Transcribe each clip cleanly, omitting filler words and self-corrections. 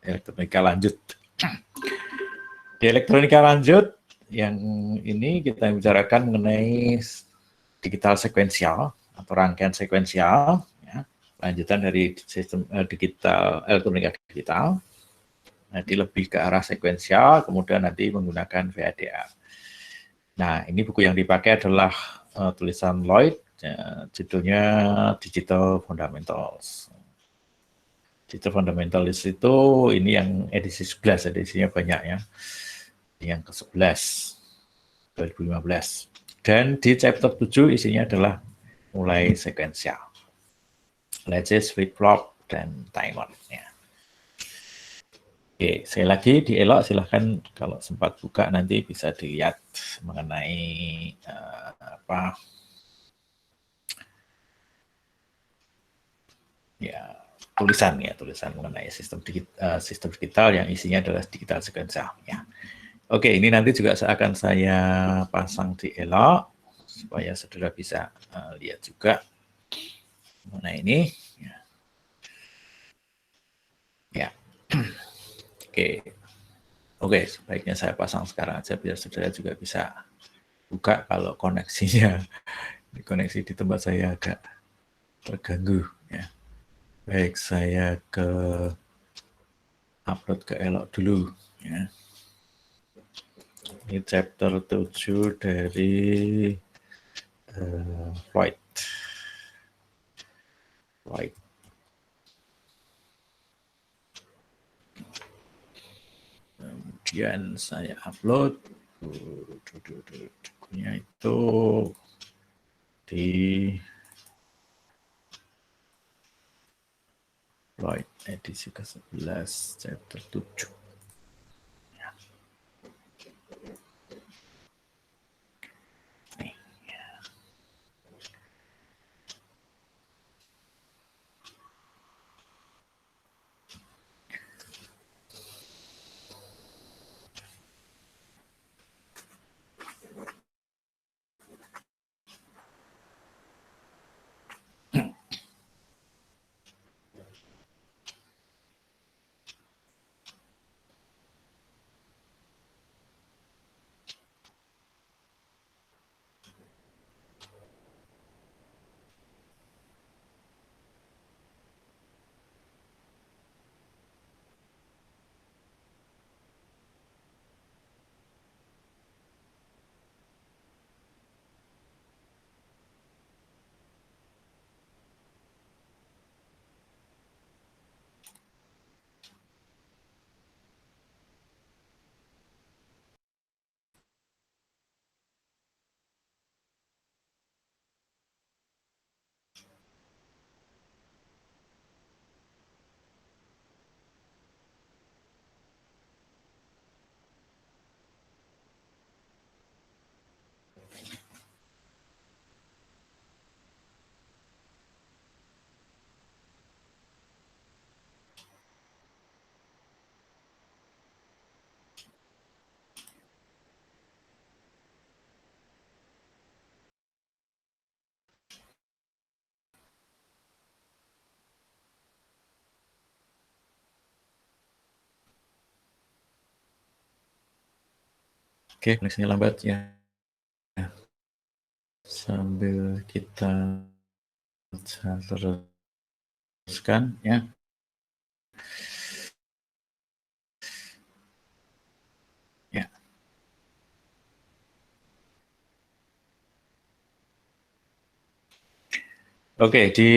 elektronika lanjut. Di elektronika lanjut, yang ini kita bicarakan mengenai digital sekuensial atau rangkaian sekuensial, ya, lanjutan dari sistem digital elektronika digital. Nanti lebih ke arah sekuensial, kemudian nanti menggunakan VHDL. Nah, ini buku yang dipakai adalah tulisan Lloyd, judulnya Digital Fundamentals. Digital Fundamentals itu ini yang edisi 11, edisinya banyak ya. Yang ke-11 2015. Dan di chapter 7 isinya adalah mulai sekuensial. Latches, flip-flop, dan timer. Ya. Oke, sekali lagi di Elok silahkan kalau sempat buka nanti bisa dilihat mengenai apa ya tulisan mengenai sistem digital yang isinya adalah digital sekuensial. Ya. Oke, ini nanti juga akan saya pasang di Elok supaya saudara bisa lihat juga mengenai ini. Ya. Ya. Oke. Oke, sebaiknya saya pasang sekarang aja biar saudara juga bisa buka kalau koneksinya. Koneksi di tempat saya agak terganggu. Ya. Baik, saya ke upload ke Elok dulu. Ya. Ini chapter 7 dari Floyd. Kemudian saya upload. Bukunya itu di Floyd edisi ke-11 chapter 7. Oke, koneksinya lambat ya. Sambil kita teruskan ya. Ya. Oke, di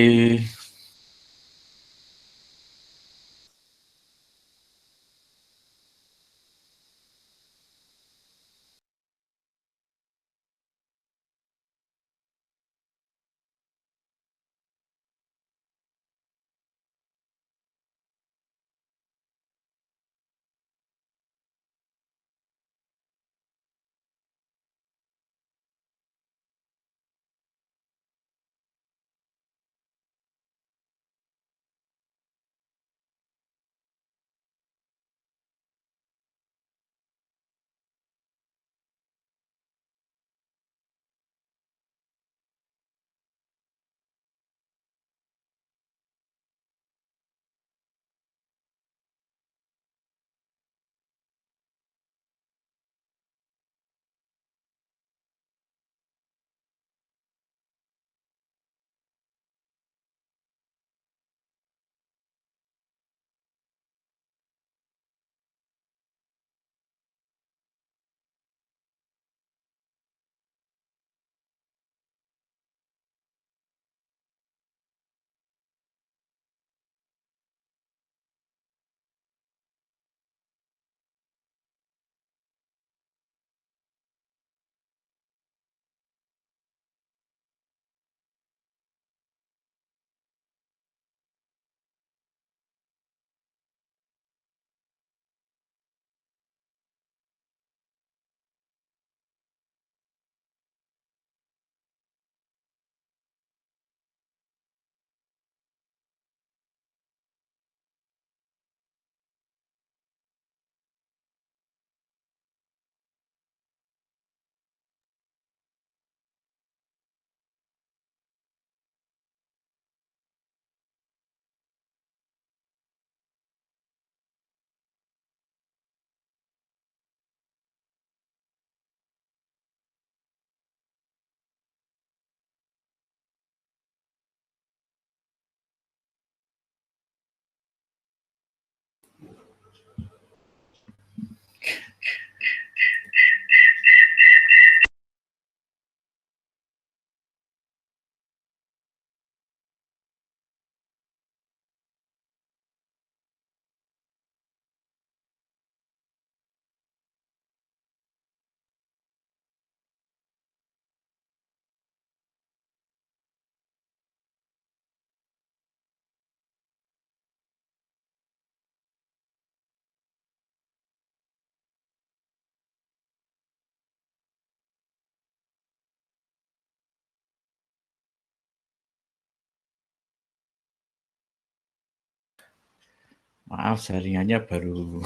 Maaf, jaringannya baru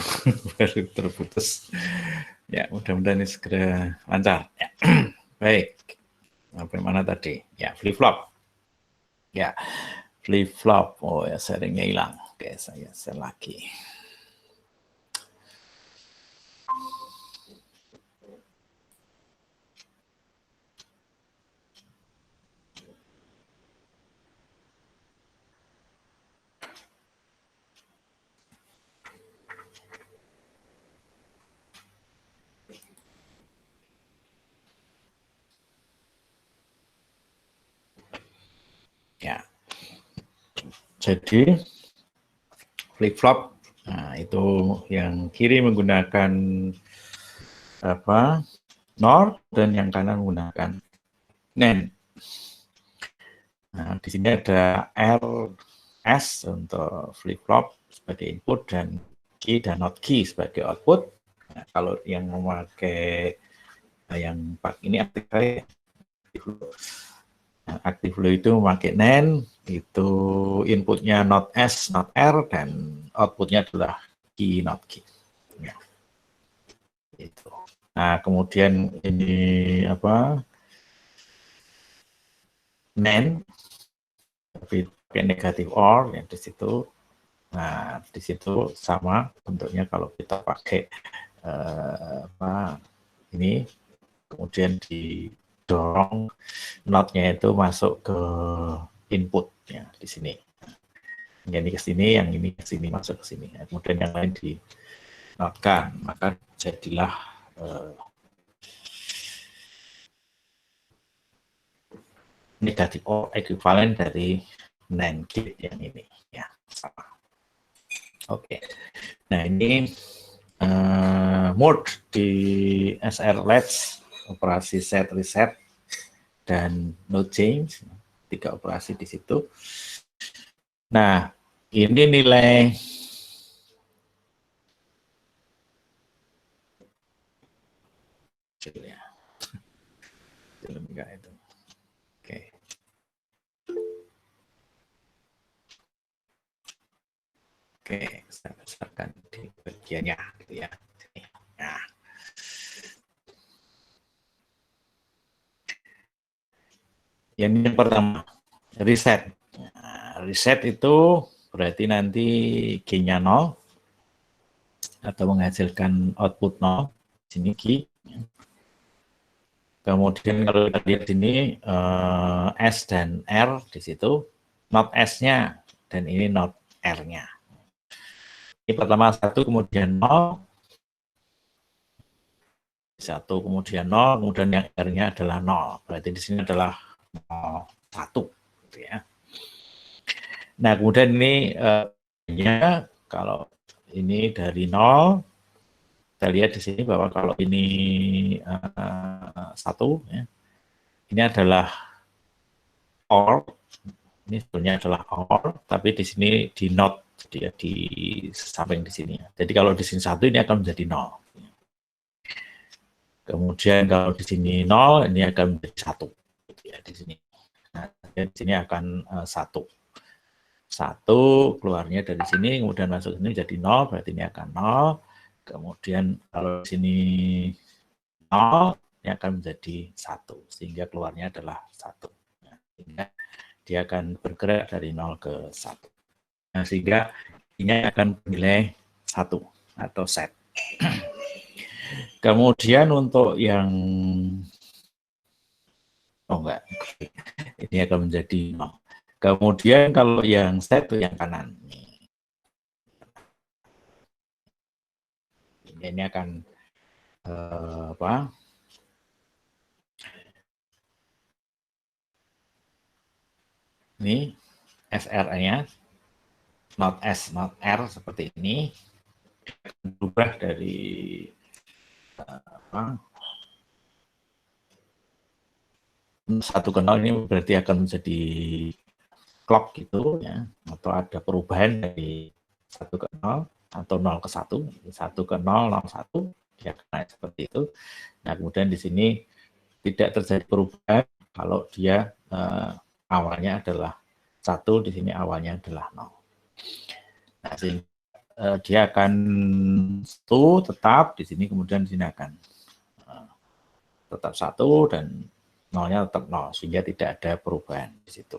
baru terputus. Ya, mudah-mudahan ini segera lancar. Ya. Baik, sampai mana tadi? Ya, flip flop. Ya, flip flop. Oh ya, sharingnya hilang. Oke, saya share lagi. Ya, jadi flip flop. Nah, itu yang kiri menggunakan apa? NOR dan yang kanan menggunakan NAND. Nah, di sini ada RS untuk flip flop sebagai input dan key dan not key sebagai output. Nah, kalau yang memakai yang ini aktif low itu memakai NAND, itu inputnya not S, not R, dan outputnya adalah key, not key. Ya. Itu. Nah, kemudian ini apa? NAND, tapi pakai negatif OR yang di situ. Nah, di situ sama bentuknya kalau kita pakai apa ini, kemudian didorong notnya itu masuk ke input ya di sini. Yang ini ke sini, yang ini ke sini, masuk ke sini. Kemudian yang lain dinotkan, maka jadilah negatif or ekuivalen dari NAND gate yang ini. Ya, sama. Oke. Nah, ini mode di SR Latch, operasi set reset dan no change, 3 operasi di situ. Nah, ini nilai ya. Enggak itu. Oke. Oke, saya besarkan di bagiannya gitu ya. Nah. Yang pertama, reset. Nah, reset itu berarti nanti G-nya 0 atau menghasilkan output 0. Sini G. Kemudian kalau kita lihat sini S dan R di situ, not S-nya dan ini not R-nya. Ini pertama 1 kemudian 0, 1 kemudian 0, kemudian yang R-nya adalah 0. Berarti di sini adalah 1 gitu ya. Nah, kemudian ini kalau ini dari 0, kita lihat di sini bahwa kalau ini 1 ya, ini adalah OR, ini sebenarnya adalah OR, tapi di sini di not, jadi di samping di sini. Jadi kalau di sini 1 ini akan menjadi 0. Kemudian kalau di sini 0 ini akan menjadi 1 ya di sini. Nah, di sini akan 1. 1 keluarnya dari sini, kemudian masuk sini jadi 0, berarti ini akan 0. Kemudian kalau di sini 0, ini akan menjadi 1, sehingga keluarnya adalah 1. Nah, sehingga dia akan bergerak dari 0 ke 1. Nah, sehingga ini akan bernilai 1 atau set. Kemudian untuk yang enggak, ini akan menjadi 0. Kemudian kalau yang set itu yang kanan. Ini akan apa? Ini SR-nya not S, not R seperti ini, berubah dari apa? 1 ke 0 ini berarti akan menjadi clock gitu ya, atau ada perubahan dari 1 ke 0 atau 0 ke 1, 1 ke 0, 0 1, ya naik seperti itu. Nah, kemudian di sini tidak terjadi perubahan kalau dia awalnya adalah 1, di sini awalnya adalah 0. Nah, dia akan 1 tetap di sini, kemudian di sini akan tetap 1 dan nolnya tetap 0, sehingga tidak ada perubahan di situ.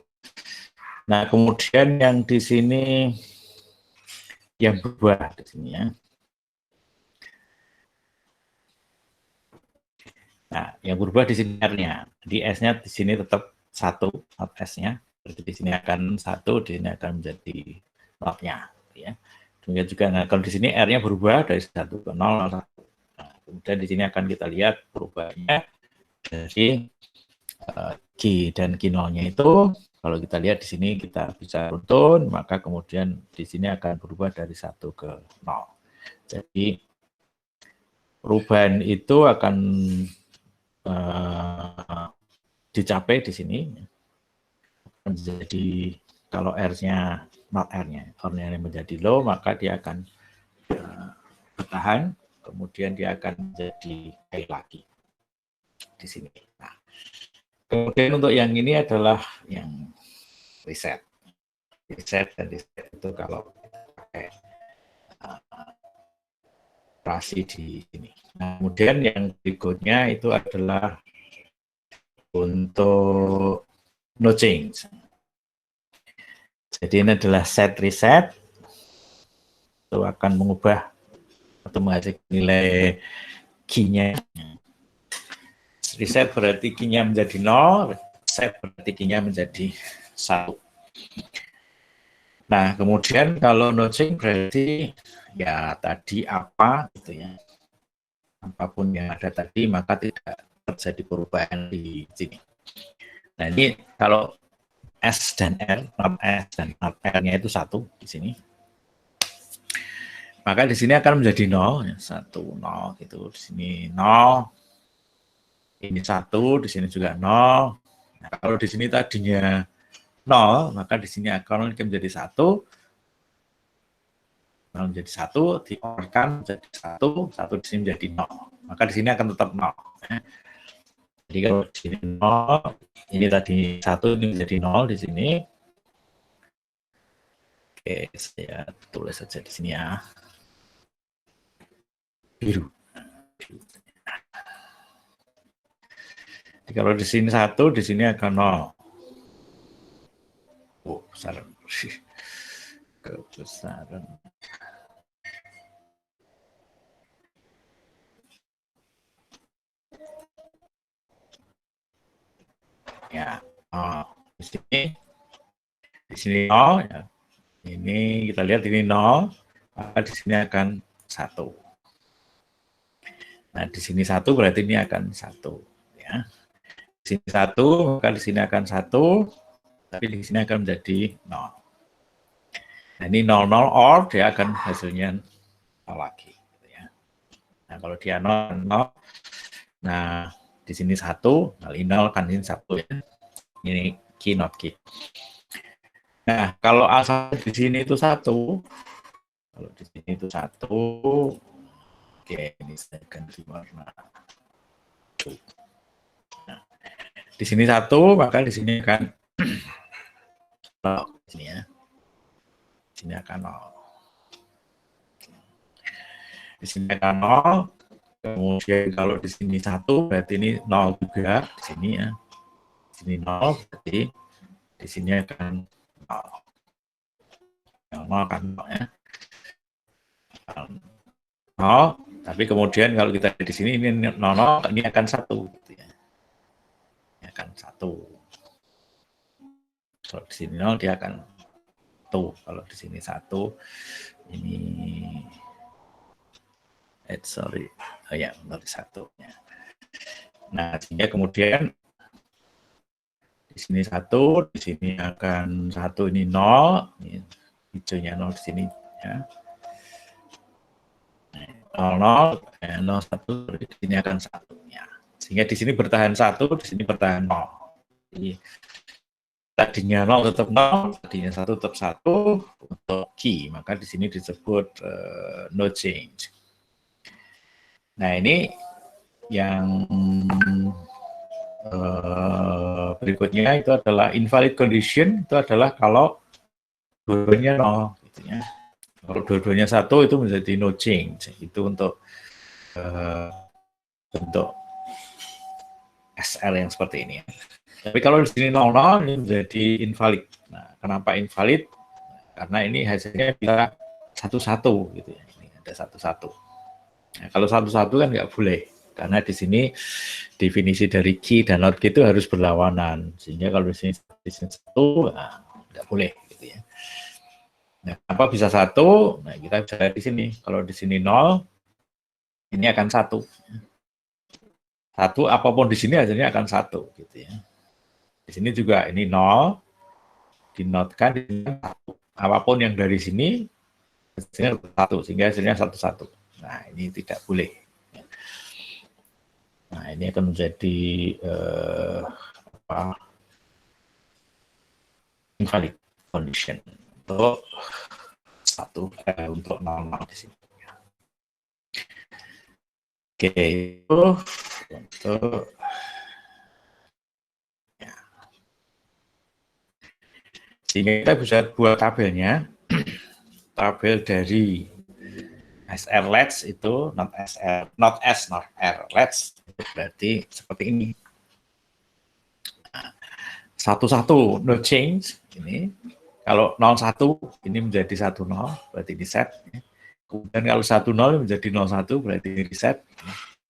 Nah, kemudian yang di sini yang berubah di sini ya. Nah, yang berubah di sini R-nya. Di S-nya di sini tetap 1 S-nya. Berarti di sini akan 1, di sini akan menjadi 0-nya ya. Demikian juga, nah, kalau di sini R-nya berubah dari 1 ke 0, 1. Nah, kemudian di sini akan kita lihat perubahannya dari Q dan Q0-nya itu, kalau kita lihat di sini kita bisa runtun, maka kemudian di sini akan berubah dari 1 ke 0. Jadi perubahan itu akan dicapai di sini. Jadi kalau R-nya not R-nya, R-nya menjadi low, maka dia akan bertahan, kemudian dia akan menjadi high lagi di sini. Nah, kemudian untuk yang ini adalah yang reset dan reset itu kalau pakai operasi di sini. Nah, kemudian yang berikutnya itu adalah untuk no change. Jadi ini adalah set reset, itu akan mengubah atau menghasilkan nilai Q-nya. Reset berarti Q-nya menjadi 0, set berarti Q-nya menjadi 1. Nah, kemudian kalau no change berarti ya tadi apa gitu ya. Apapun yang ada tadi maka tidak terjadi perubahan di sini. Nah, ini kalau S dan R, not S dan not R-nya itu 1 di sini. Maka di sini akan menjadi 0, 1, 0 gitu. Di sini 0, ini 1, di sini juga 0. Nah, kalau di sini tadinya 0, maka di sini akan menjadi 1. 0 menjadi 1, dioperkan menjadi 1, 1 di sini menjadi 0. Maka di sini akan tetap 0. Jadi kalau di sini 0, ini tadi 1, ini menjadi 0 di sini. Oke, saya tulis saja di sini ya. Biru. Jadi kalau di sini 1, di sini akan 0. Oh, besaran. Kebesaran. Ya, di sini 0 ya. Ini kita lihat ini 0, maka di sini akan 1. Nah, di sini 1 berarti ini akan 1 ya. Di sini 1, maka di sini akan 1, tapi di sini akan menjadi 0. Nah, ini 0, 0 or dia akan hasilnya 0 lagi ya. Nah, kalau dia 0, 0. Nah, di sini 1, kali 0 kan ini 1 ya. Ini key not key. Nah, kalau asal di sini itu 1, kalau di sini itu 1, oke, ini saya ganti warna. Nah, di sini 1, maka di sini akan 0, di sini ya. Di sini akan 0. Di sini akan 0. Kemudian kalau di sini 1, berarti ini 0 juga di sini ya. Di sini 0, berarti di sini akan 0. 0 akan 0 ya. 0, tapi kemudian kalau kita di sini ini 0, ini akan 1 gitu ya. Ini akan 1. Kalau di sini 0 dia akan 1. Kalau di sini 1 ini sorry. Oh ya, benar 1 ya. Nah, sehingga kemudian di sini 1, di sini akan 1, ini 0, ini hijaunya 0 di sini ya. 0, 0, 1, di sini akan 1 ya. Sehingga di sini bertahan 1, di sini bertahan 0. Jadi tadinya 0 tetap 0, tadinya 1 tetap 1 untuk key, maka di sini disebut no change. Nah, ini yang berikutnya itu adalah invalid condition, itu adalah kalau dua-duanya 0 gitu ya. Kalau dua-duanya 1 itu menjadi no change. Itu untuk bentuk SL yang seperti ini. Tapi kalau di sini 00 ini menjadi invalid. Nah, kenapa invalid? Karena ini hasilnya bisa 1-1 gitu ya. Ini ada 1-1. Nah, kalau 1-1 kan nggak boleh. Karena di sini definisi dari key dan not key itu harus berlawanan. Sehingga kalau di sini 1, nah, nggak boleh gitu ya. Nah, apa bisa 1? Nah, kita bisa lihat di sini. Kalau di sini 0, ini akan 1. 1 apapun di sini hasilnya akan 1 gitu ya. Di sini juga ini 0, dinotkan di sini 1. Apapun yang dari sini hasilnya 1, sehingga hasilnya 1-1. Nah, ini tidak boleh. Nah, ini akan menjadi invalid condition untuk untuk 0 di sini. Oke, itu untuk ya. Sehingga kita bisa buat tabelnya, tabel dari SR let's itu not SR, not S, not R let's itu berarti seperti ini. 1-1 no change ini. Kalau 0-1 ini menjadi 1-0 berarti di set. Kemudian kalau 1-0 menjadi 0-1 berarti di reset.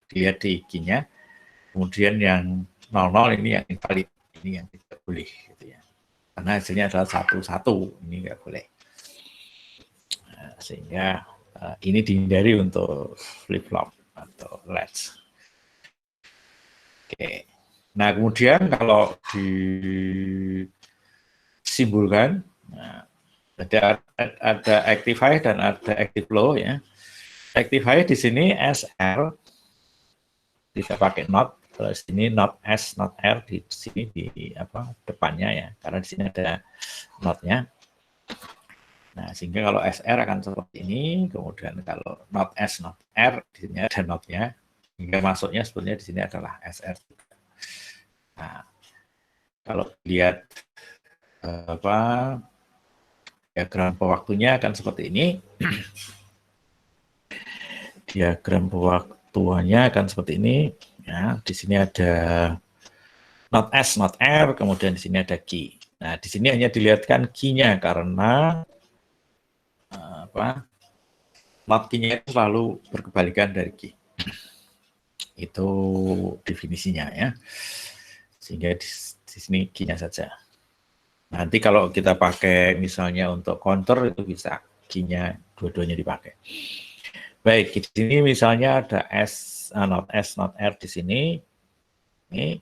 Dilihat di key-nya. Kemudian yang 0-0 ini yang invalid, ini yang tidak boleh gitu ya. Karena hasilnya adalah 1-1, ini nggak boleh. Nah, sehingga ini dihindari untuk flip-flop atau latch. Oke. Nah, kemudian kalau disimbolkan, nah, ada active high dan ada active low ya. Active high di sini SR bisa pakai not, kalau di sini not S, not R di sini di apa depannya ya, karena di sini ada notnya. Nah, sehingga kalau SR akan seperti ini, kemudian kalau not S, not R di sini ada notnya, hingga masuknya sebetulnya di sini adalah SR. Nah, kalau lihat diagram pewaktunya akan seperti ini. Diagram pewaktuannya akan seperti ini. Ya, di sini ada not S, not R, kemudian di sini ada key. Nah, di sini hanya dilihatkan key-nya karena not key-nya itu selalu berkebalikan dari key. Itu definisinya ya. Sehingga di sini key-nya saja. Nanti kalau kita pakai misalnya untuk counter itu bisa key-nya dua-duanya dipakai. Baik, di sini misalnya ada S, not S, not R di sini. Ini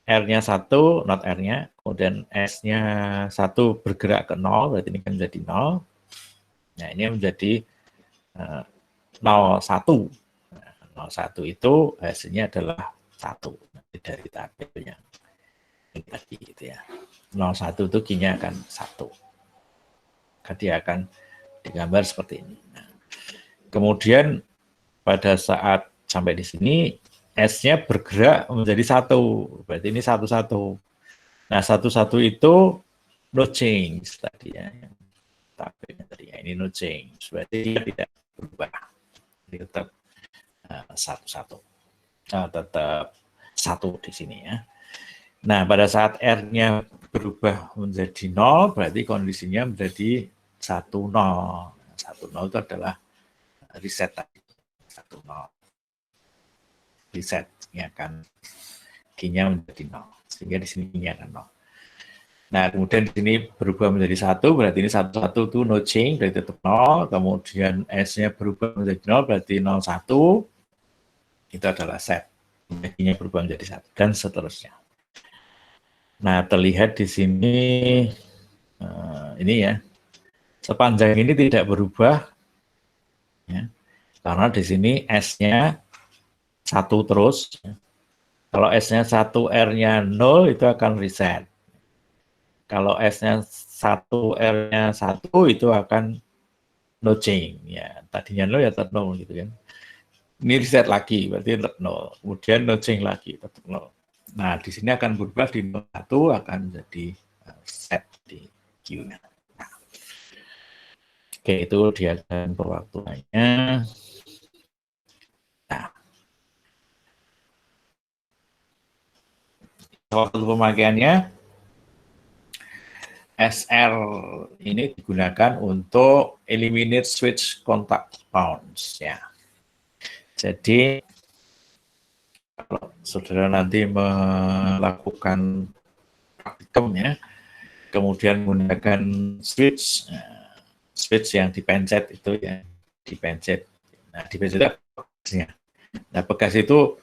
R-nya 1, not R-nya, kemudian S-nya 1 bergerak ke 0, berarti ini kan menjadi 0. Nah, ini menjadi 0,1. Nah, 0,1 itu hasilnya adalah 1. Nanti dari tabelnya. Ini tadi gitu ya. 0,1 itu key-nya akan 1. Dia akan digambar seperti ini. Nah, kemudian pada saat sampai di sini, S-nya bergerak menjadi 1. Berarti ini 1,1. Nah, 1,1 itu no change tadi ya. Tabelnya tadi ya, ini no change. Berarti dia tidak berubah. Jadi tetap 1,1. Tetap 1 di sini ya. Nah, pada saat R-nya berubah menjadi 0, berarti kondisinya menjadi 1,0. 1,0 itu adalah reset tadi. 1,0. Reset, ya kan. Key-nya menjadi 0. Sehingga di sini key-nya akan 0. Nah, kemudian di sini berubah menjadi 1, berarti ini 1,1 itu no change, berarti tetap 0. Kemudian S-nya berubah menjadi 0, berarti 0,1. Itu adalah set. Key-nya berubah menjadi 1, dan seterusnya. Nah, terlihat di sini, ini ya, sepanjang ini tidak berubah, ya, karena di sini S-nya 1 terus. Kalau S-nya 1, R-nya 0, itu akan reset. Kalau S-nya 1, R-nya 1, itu akan no change. Ya, tadinya 0 ya tetap 0 gitu kan. Ini reset lagi, berarti tetap 0. Kemudian no change lagi, tetap 0. Nah, di sini akan berubah di 01 akan jadi set di Q-nya. Nah. Oke, itu diagram perwaktuannya. Nah, salah satu pemakaiannya SR ini digunakan untuk eliminate switch contact bounce ya. Jadi kalau saudara nanti melakukan praktikum ya, kemudian menggunakan switch yang dipencet itu ya, dipencet. Nah, dipencet bekasnya. Nah, bekas itu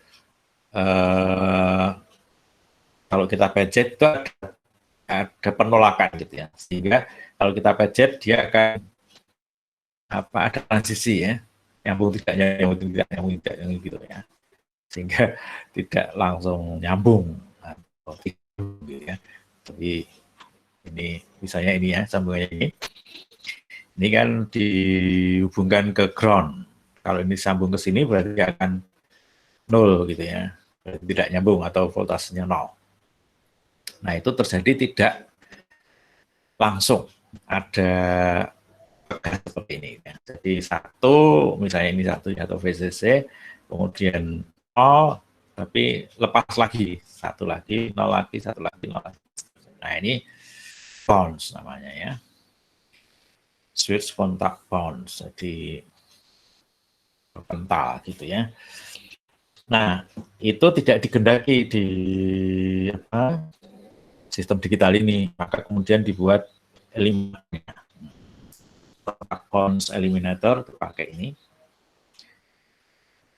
kalau kita pencet itu ada penolakan gitu ya, sehingga kalau kita pencet dia akan ada transisi ya, nyambung tidak nyambung gitu ya, sehingga tidak langsung nyambung atau gitu ya. Tapi ini misalnya ini ya, sambungannya ini kan dihubungkan ke ground. Kalau ini sambung ke sini berarti akan 0 gitu ya, berarti tidak nyambung atau voltasenya 0. Nah, itu terjadi tidak langsung ada bekas seperti ini. Ya. Jadi satu, misalnya ini satu atau VCC, kemudian 0, tapi lepas lagi, satu lagi, 0 lagi, satu lagi, 0 lagi. Nah, ini bounce namanya ya. Switch contact bounce, jadi berpental gitu ya. Nah, itu tidak digendaki di sistem digital ini, maka kemudian dibuat eliminator, bounce eliminator, pakai ini.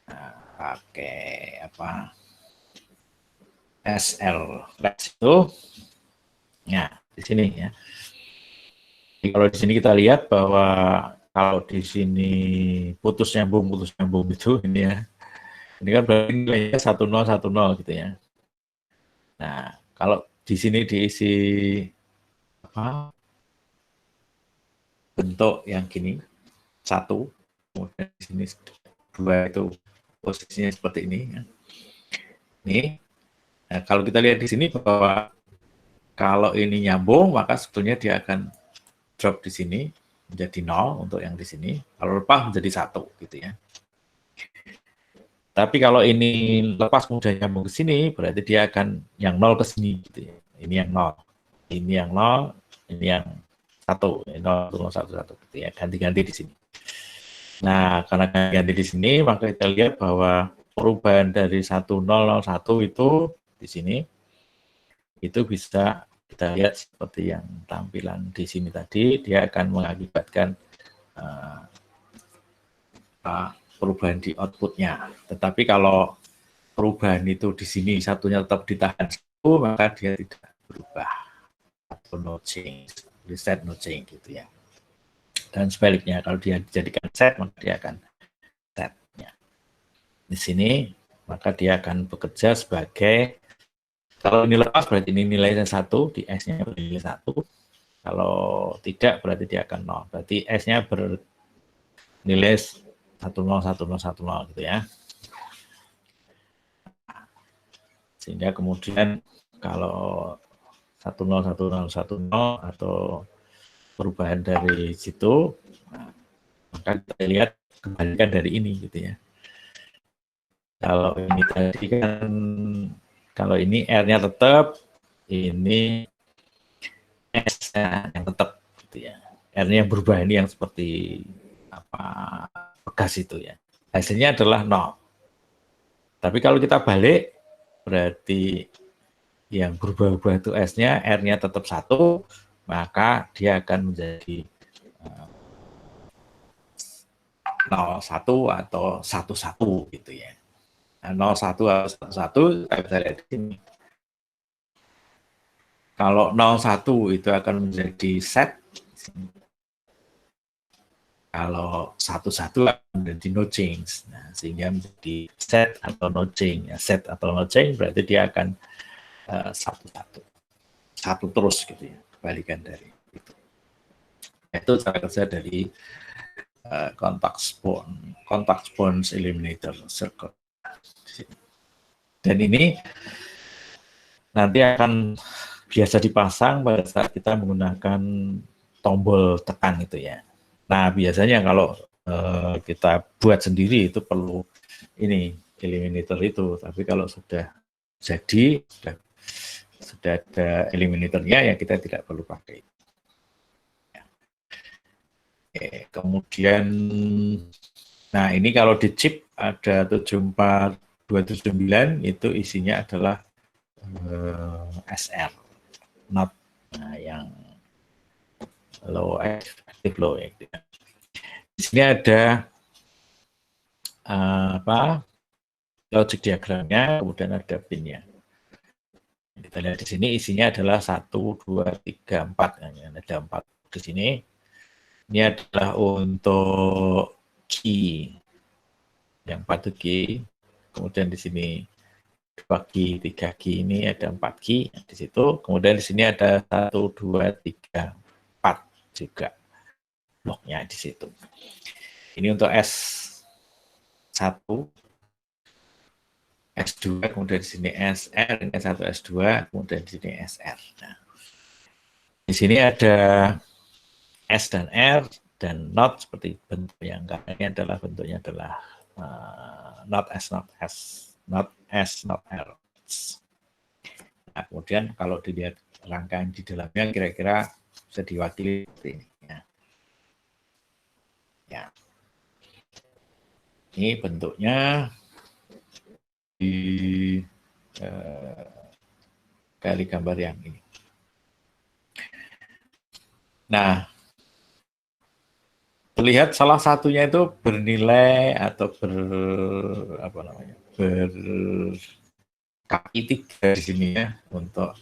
Nah, pakai apa? SL itu. Nah, di sini ya. Jadi kalau di sini kita lihat bahwa kalau di sini putus nyambung itu ini ya. Ini kan berarti nilainya 1010 gitu ya. Nah, kalau di sini diisi apa? Bentuk yang gini, 1, kemudian di sini 2 itu posisinya seperti ini ya. Ini. Nah, kalau kita lihat di sini bahwa kalau ini nyambung, maka sebetulnya dia akan drop di sini menjadi 0 untuk yang di sini. Kalau lepas menjadi 1 gitu ya. Tapi kalau ini lepas kemudian nyambung ke sini, berarti dia akan yang 0 ke sini gitu ya. Ini yang 0. Ini yang 0, ini yang 1, 0, 1, 1 gitu ya. Ganti-ganti di sini. Nah, karena ganti di sini, maka kita lihat bahwa perubahan dari 1001 itu di sini itu bisa kita lihat seperti yang tampilan di sini tadi, dia akan mengakibatkan perubahan di outputnya. Tetapi kalau perubahan itu di sini satunya tetap ditahan 1, maka dia tidak berubah atau no change, reset no change gitu ya. Dan sebaliknya kalau dia dijadikan set, maka dia akan setnya. Di sini maka dia akan bekerja sebagai, kalau ini lepas berarti ini nilainya 1, di S-nya bernilai 1. Kalau tidak berarti dia akan 0. Berarti S-nya bernilai 101010 gitu ya. Sehingga kemudian kalau 101010 atau perubahan dari situ, maka kita lihat kebalikan dari ini gitu ya. Kalau ini tadi kan, kalau ini R-nya tetap, ini S-nya yang tetap gitu ya. R-nya yang berubah ini yang seperti apa bekas itu ya. Hasilnya adalah 0. Tapi kalau kita balik, berarti yang berubah-ubah itu S-nya, R-nya tetap 1, maka dia akan menjadi 01 atau 11 gitu ya. Nah, 01 atau 11, kita bisa lihat di sini. Kalau 01 itu akan menjadi set, kalau 11 akan menjadi no change. Nah, sehingga menjadi set atau no change. Ya, set atau no change berarti dia akan 11. 1 terus gitu ya, kebalikan dari itu. Itu cara kerja dari contact bounce eliminator circuit. Dan ini nanti akan biasa dipasang pada saat kita menggunakan tombol tekan itu ya. Nah, biasanya kalau kita buat sendiri itu perlu ini eliminator itu. Tapi kalau sudah jadi, sudah ada eliminatornya, ya kita tidak perlu pakai. Oke, kemudian, nah ini kalau di chip ada 74279 itu isinya adalah SR, not yang low active low active. Di sini ada logic diagramnya, kemudian ada pinnya. Kita lihat di sini isinya adalah 1, 2, 3, 4. Ada 4 di sini. Ini adalah untuk key. Yang 4 itu key. Kemudian di sini 2 key, 3 key, ini ada 4 key di situ. Kemudian di sini ada 1, 2, 3, 4 juga bloknya di situ. Ini untuk S1, S2, kemudian di sini SR, ini S1, S2, kemudian di sini SR. Nah, di sini ada S dan R dan not seperti bentuk yang ini adalah bentuknya adalah not S, not S, not S, not R. Nah, kemudian kalau dilihat rangkaian di dalamnya kira-kira bisa diwakili seperti ini. Ya. Ini bentuknya di kali gambar yang ini. Nah, terlihat salah satunya itu bernilai atau berkaki 3 di sini ya untuk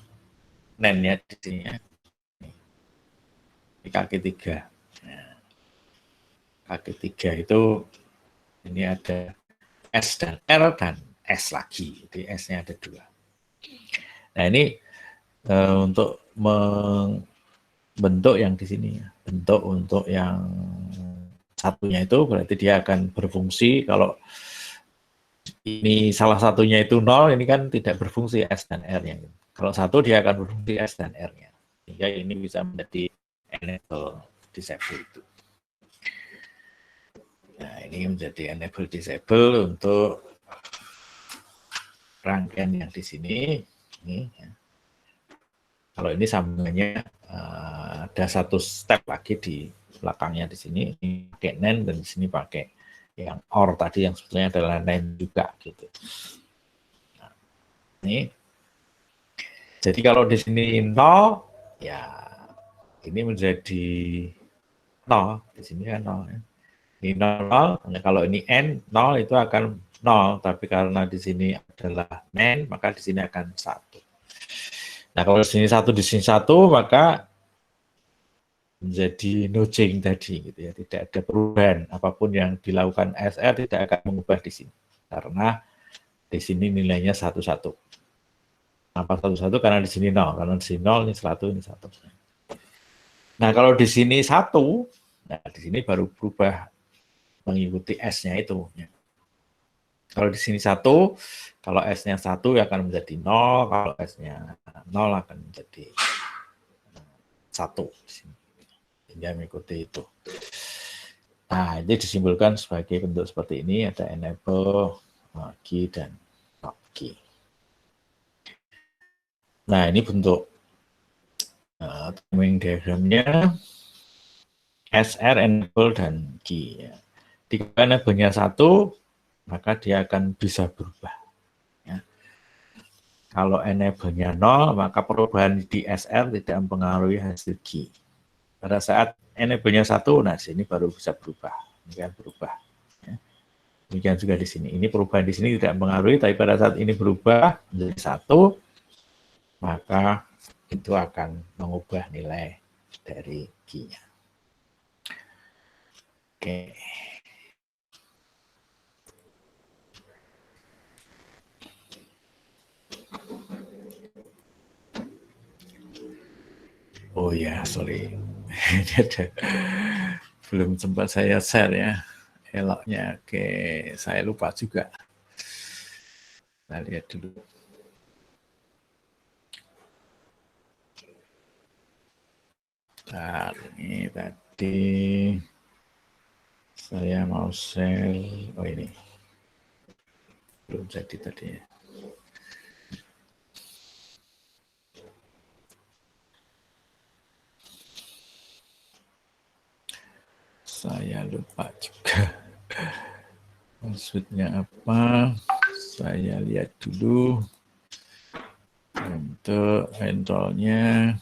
NAND-nya di sini ya. Ini kaki 3. Nah, kaki 3 itu ini ada S dan R dan S lagi. Jadi S-nya ada 2. Nah, ini untuk bentuk yang di sini ya. Bentuk untuk yang satunya itu berarti dia akan berfungsi kalau ini salah satunya itu 0, ini kan tidak berfungsi S dan R-nya. Kalau satu dia akan berfungsi S dan R-nya. Sehingga ini bisa menjadi enable disable itu. Nah, ini menjadi enable disable untuk rangkaian yang di sini. Ini, ya. Kalau ini sambungannya ada satu step lagi di belakangnya di sini. Ini pakai NAND dan di sini pakai yang OR tadi yang sebetulnya adalah NAND juga gitu. Nah, ini. Jadi kalau di sini 0, ya ini menjadi 0. Di sini kan 0 ya. Ini 0, kalau ini N, 0 itu akan 0, tapi karena di sini adalah NAND, maka di sini akan 1. Nah, kalau di sini 1, di sini 1, maka menjadi no change tadi, gitu ya. Tidak ada perubahan, apapun yang dilakukan SR tidak akan mengubah di sini. Karena di sini nilainya 1, 1. Kenapa 1, 1? Karena di sini 0, karena di sini 0, ini 1, ini 1. Nah, kalau di sini 1, nah di sini baru berubah mengikuti S-nya itu. Kalau di sini 1, kalau S-nya 1 akan menjadi 0, kalau S-nya 0 akan menjadi 1. Sehingga mengikuti itu. Nah, ini disimbolkan sebagai bentuk seperti ini, ada enable, key, dan not key. Nah, ini bentuk timing diagramnya. SR, enable, dan key. Ya. Jika enable-nya 1, maka dia akan bisa berubah. Ya. Kalau enable-nya 0, maka perubahan di SR tidak mempengaruhi hasil key. Pada saat enable-nya 1, nah sini baru bisa berubah. Ini kan berubah. Ya. Demikian juga di sini. Ini perubahan di sini tidak mempengaruhi, tapi pada saat ini berubah menjadi 1, maka itu akan mengubah nilai dari key-nya. Oke. Oh ya, sorry. Belum sempat saya share ya. Eloknya, oke, saya lupa juga. Kita lihat dulu. Nah, ini tadi Saya mau share, oh ini, belum jadi tadi ya. Saya lupa juga maksudnya apa. Saya lihat dulu untuk handle-nya.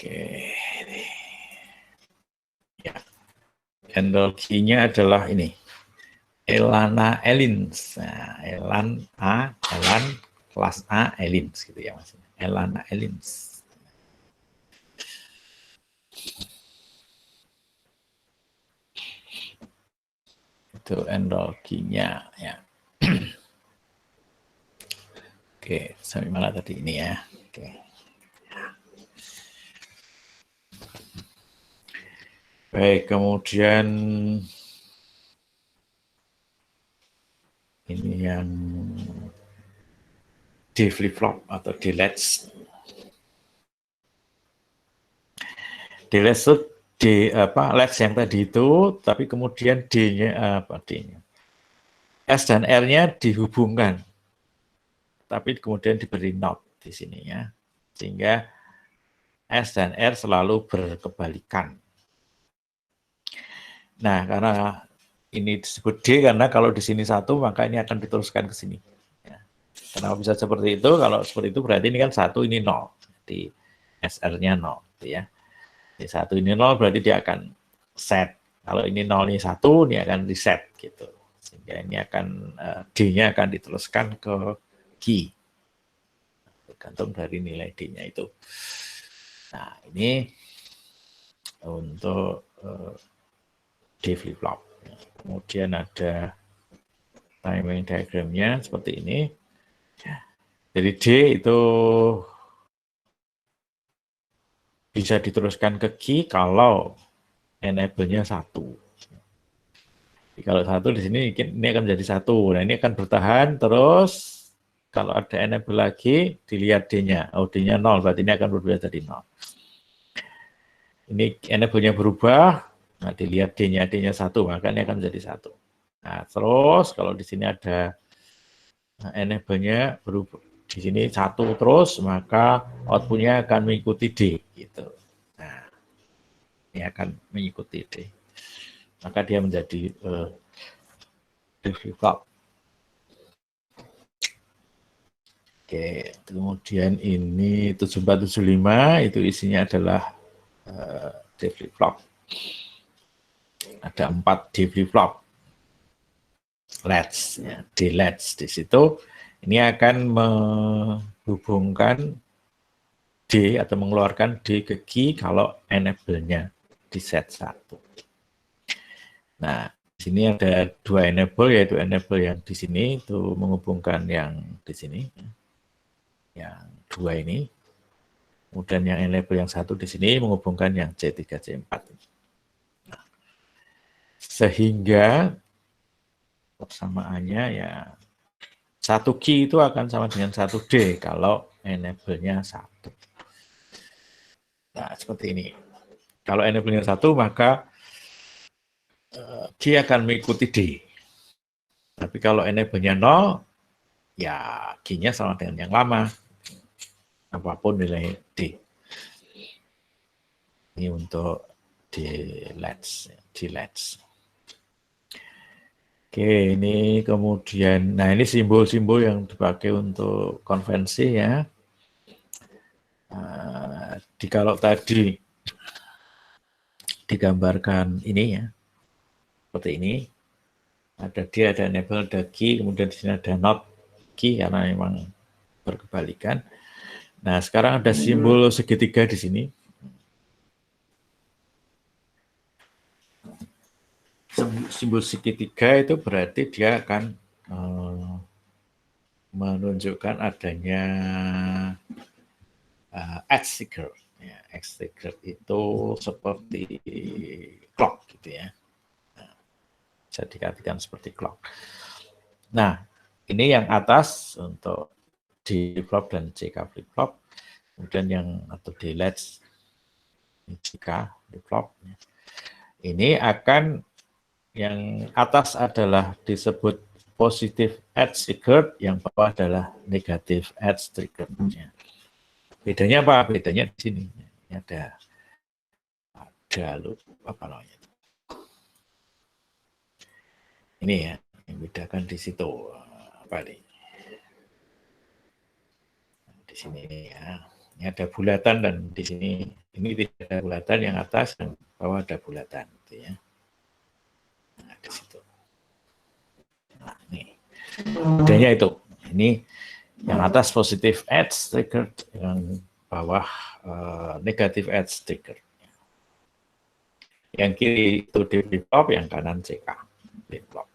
Oke, ya. Handle key-nya adalah ini, Elana Elins. Nah, Elan kelas A Elins gitu ya maksudnya. Elana Elins. Itu handle key-nya ya. Oke, sampai mana tadi ini ya. Oke. Baik, kemudian ini yang D flip flop atau D latch. D latch itu latch yang tadi itu, tapi kemudian D-nya D-nya. S dan R-nya dihubungkan, tapi kemudian diberi not di sini ya, sehingga S dan R selalu berkebalikan. Nah, karena ini disebut D karena kalau di sini 1 maka ini akan diteruskan ke sini. Ya. Kenapa bisa seperti itu? Kalau seperti itu berarti ini kan 1 ini 0. Jadi SR-nya 0 gitu ya. Jadi 1 ini 0 berarti dia akan set. Kalau ini 0 ini 1 ini akan reset gitu. Sehingga ini akan D-nya akan diteruskan ke key. Tergantung dari nilai D-nya itu. Nah, ini untuk D flip flop. Kemudian ada timing diagramnya seperti ini. Jadi D itu bisa diteruskan ke key kalau enable-nya 1. Jadi kalau 1 di sini ini akan menjadi 1. Nah, ini akan bertahan terus. Kalau ada enable lagi, dilihat D-nya. Oh, D-nya 0, berarti ini akan berubah jadi 0. Ini enable-nya berubah, nah dilihat D-nya 1, maka ini akan menjadi 1. Nah, terus kalau di sini ada enable-nya berubah, di sini 1 terus, maka output-nya akan mengikuti D. Gitu. Nah, ini akan mengikuti D. Maka dia menjadi D flip flop. Oke, kemudian ini 7475 itu isinya adalah D flip flop. Ada 4 D flip flop. Latch, ya, D latch di situ. Ini akan menghubungkan D atau mengeluarkan D ke key kalau enable-nya di set 1. Nah, di sini ada 2 enable, yaitu enable yang di sini itu menghubungkan yang di sini, yang 2 ini. Kemudian yang enable yang 1 di sini menghubungkan yang C3, C4. Nah, sehingga persamaannya ya 1 key itu akan sama dengan 1 D kalau enable-nya 1. Nah, seperti ini. Kalau enable-nya 1, maka key akan mengikuti D. Tapi kalau enable-nya 0, ya key-nya sama dengan yang lama. Apapun nilai D. Ini untuk D latch. Oke, ini kemudian, nah ini simbol-simbol yang dipakai untuk konvensi ya. Kalau tadi digambarkan ini ya, seperti ini, ada D, ada enable, ada key, kemudian di sini ada not key karena memang berkebalikan. Nah, sekarang ada simbol segitiga di sini. Simbol segitiga itu berarti dia akan menunjukkan adanya edge trigger. Ya, edge trigger itu seperti clock gitu ya. Nah, bisa dikatakan seperti clock. Nah, ini yang atas untuk D flip flop dan CK flip flop. Kemudian yang atau di latch CK flip flop. Ini akan yang atas adalah disebut positive edge trigger, yang bawah adalah negative edge trigger. Bedanya apa? Bedanya di sini. Ini ada apa namanya? Ini ya, yang bedakan di situ. Apa nih? Di sini ya. Ini ada bulatan dan di sini ini tidak ada bulatan, yang atas dan bawah ada bulatan, gitu ya. Nah, di situ. Nah, ini bedanya itu. Ini yang atas positive edge trigger, yang bawah negative edge trigger. Yang kiri itu D flip flop, yang kanan CK flip flop.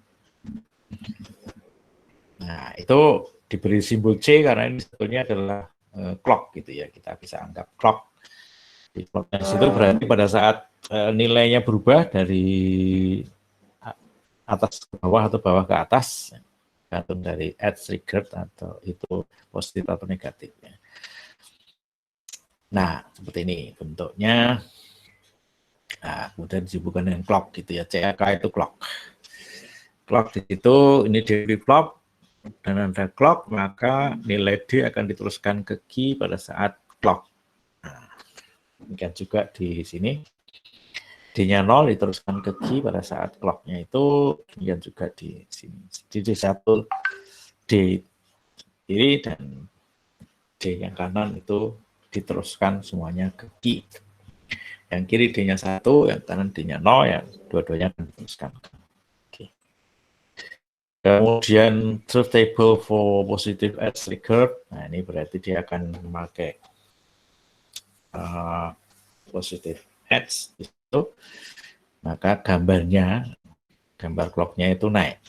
Nah, itu diberi simbol C karena ini sebetulnya adalah clock gitu ya. Kita bisa anggap clock. Di clocknya situ berarti pada saat nilainya berubah dari atas ke bawah atau bawah ke atas, tergantung dari edge trigger atau itu positif atau negatif. Nah, seperti ini bentuknya. Nah, kemudian disebutkan dengan clock gitu ya. CK itu clock. Clock di situ ini di flip flop dan ada clock, maka nilai D akan diteruskan ke key pada saat clock. Nah, demikian juga di sini. D-nya 0 diteruskan ke key pada saat clock-nya itu, demikian juga di sini. Jadi satu D kiri dan D yang kanan itu diteruskan semuanya ke key. Yang kiri D-nya 1, yang kanan D-nya 0, yang dua-duanya akan diteruskan. Okay. Kemudian truth table for positive edge trigger. Nah, ini berarti dia akan memakai positive edge itu. Maka gambarnya, gambar clock-nya itu naik.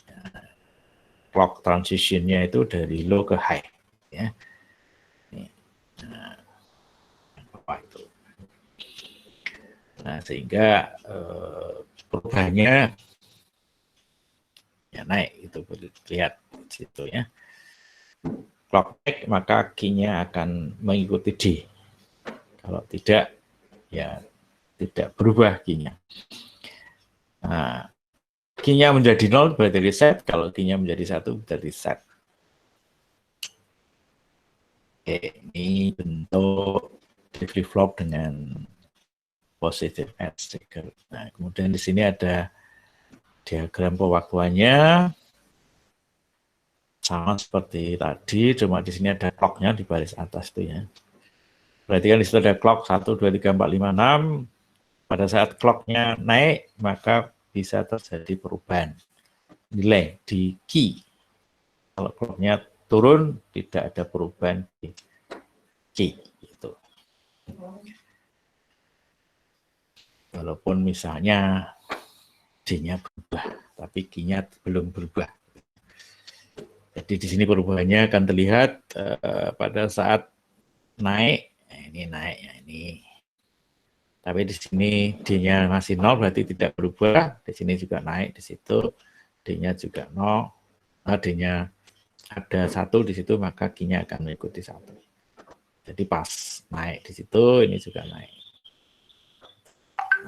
Clock transition-nya itu dari low ke high. Ya. Nah, apa itu? Nah, sehingga perubahannya ya naik, itu lihat situ ya. Clock naik, maka key-nya akan mengikuti D. Kalau tidak, ya tidak berubah key-nya. Nah, key-nya menjadi 0 berarti reset, kalau key-nya menjadi 1 berarti set. Oke, ini bentuk flip flop dengan positive edge trigger. Nah, kemudian di sini ada diagram pewaktuannya sama seperti tadi, cuma di sini ada clock-nya di baris atas tuh ya. Berarti kan di situ ada clock 1, 2, 3, 4, 5, 6. Pada saat clock-nya naik, maka bisa terjadi perubahan nilai di key. Kalau clock-nya turun, tidak ada perubahan di key. Gitu. Walaupun misalnya D-nya berubah, tapi key-nya belum berubah. Jadi di sini perubahannya akan terlihat pada saat naik, nah ini naik ya ini. Tapi di sini D-nya masih 0 berarti tidak berubah. Di sini juga naik, di situ D-nya juga 0. Nah, D-nya ada 1 di situ, maka key-nya akan mengikuti 1. Jadi pas naik di situ, ini juga naik.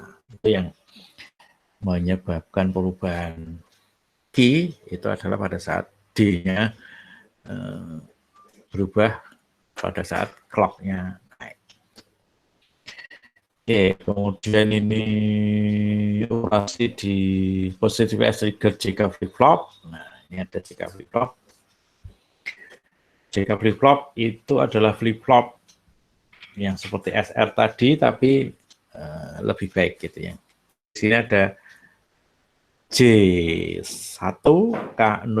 Nah, itu yang menyebabkan perubahan key itu adalah pada saat D-nya berubah pada saat clock-nya naik. Oke, kemudian ini operasi di positive edge trigger JK flip flop. Nah, ini ada JK flip flop. JK flip flop itu adalah flip flop yang seperti SR tadi, tapi lebih baik gitu ya. Di sini ada J1, K0,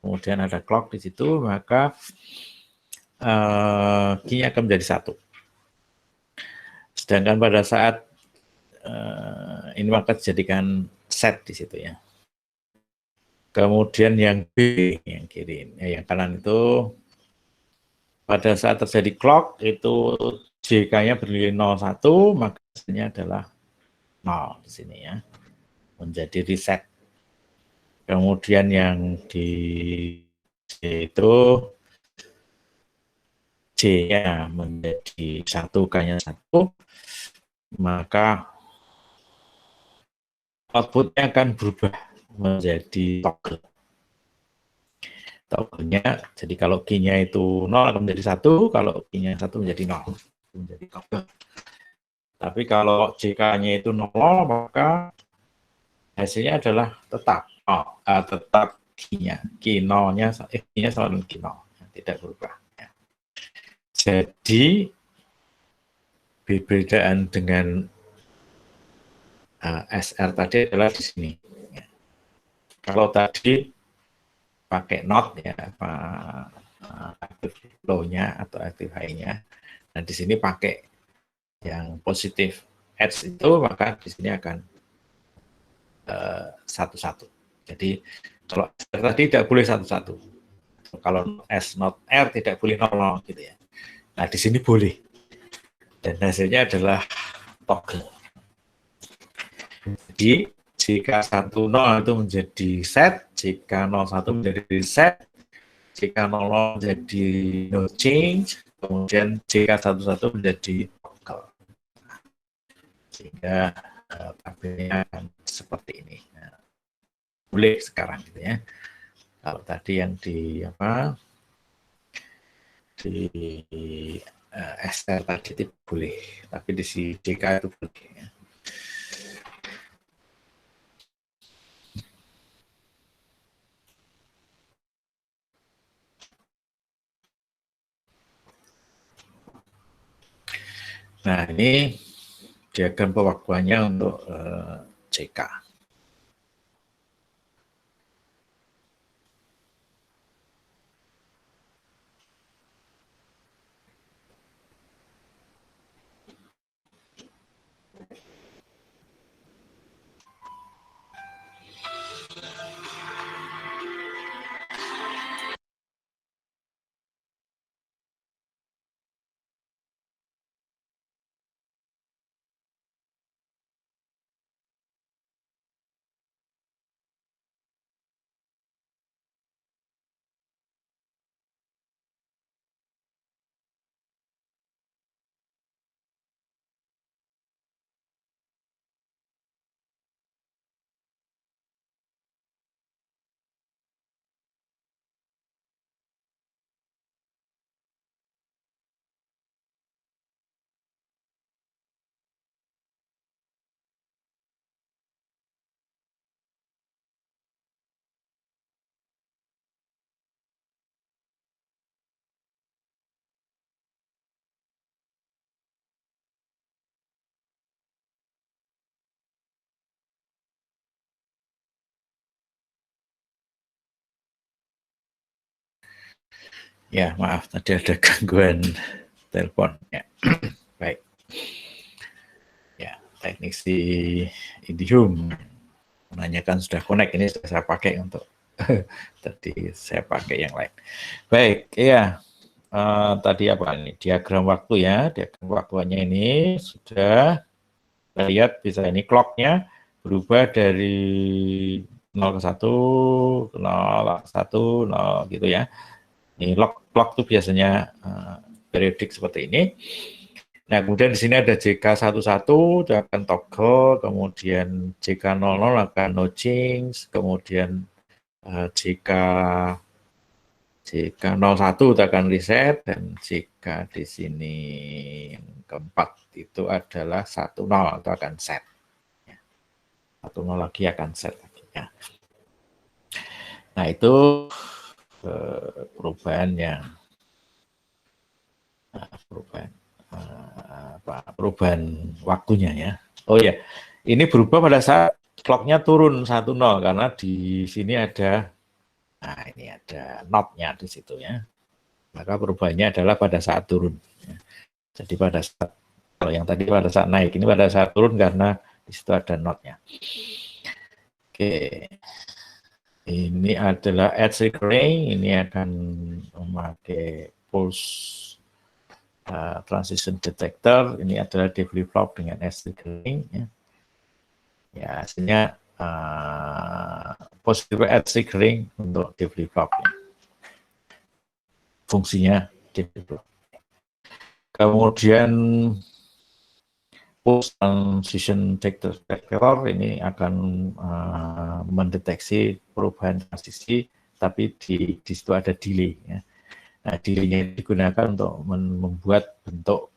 kemudian ada clock di situ, maka key-nya akan menjadi 1. Sedangkan pada saat ini maka dijadikan set di situ ya. Kemudian yang B, yang kiri, yang kanan itu pada saat terjadi clock itu JK-nya bernilai 01, maka hasilnya adalah 0 di sini ya, menjadi reset. Kemudian yang di J itu J-nya menjadi 1, K-nya 1, maka output-nya akan berubah menjadi toggle. Toggle-nya, jadi kalau Q-nya itu 0 akan menjadi 1, kalau Q-nya 1 menjadi 0. Menjadi toggle. Tapi kalau JK-nya itu 0, maka hasilnya adalah tetap 0, tetap Q-nya. Q0-nya sama dengan Q0, tidak berubah. Jadi, perbedaan dengan SR tadi adalah di sini. Kalau tadi pakai not ya, active low-nya atau active high-nya, dan di sini pakai yang positif edge itu, maka di sini akan satu-satu. Jadi kalau SR tadi tidak boleh satu-satu. Kalau S not R tidak boleh 0 gitu ya. Nah di sini boleh. Dan hasilnya adalah toggle. Jadi jika 10 itu menjadi set, jika 01 menjadi set, jika 00 menjadi no change, kemudian jika 11 menjadi toggle. Sehingga tabelnya akan seperti ini. Nah, boleh sekarang gitu ya. Kalau tadi yang di SR tadi itu boleh, tapi di JK itu boleh. Ya. Nah, ini diagram pewaktuannya untuk JK. Ya, maaf tadi ada gangguan telepon. Ya. Baik. Ya, teknisi Indium menanyakan sudah connect, ini sudah saya pakai untuk tadi saya pakai yang lain. Baik, iya. Tadi apa ini? Diagram waktu ya. Diagram waktunya ini sudah kita lihat bisa ini clock-nya berubah dari 0 ke 1, 0 ke 1, 0 gitu ya. Ini clock itu biasanya periodik seperti ini. Nah, kemudian di sini ada JK11 itu akan toggle, kemudian JK00 akan no change, kemudian JK01 itu akan reset, dan jika di sini yang keempat itu adalah 10 itu akan set. 10 lagi akan set. Nah, itu perubahan yang perubahan waktunya ya. Oh ya, ini berubah pada saat clock-nya turun 10 karena di sini ada, nah ini ada not-nya di situ ya. Maka perubahannya adalah pada saat turun. Jadi pada saat, kalau yang tadi pada saat naik, ini pada saat turun karena di situ ada not-nya. Oke. Ini adalah edge recurring, ini akan memakai pulse transition detector. Ini adalah D flip-flop dengan S triggering. Ya, hasilnya positive edge triggering untuk D flip-flop. Fungsinya D flip-flop. Kemudian pulse transition detector ini akan mendeteksi perubahan transisi, tapi di situ ada delay. Ya. Nah, delay-nya digunakan untuk membuat bentuk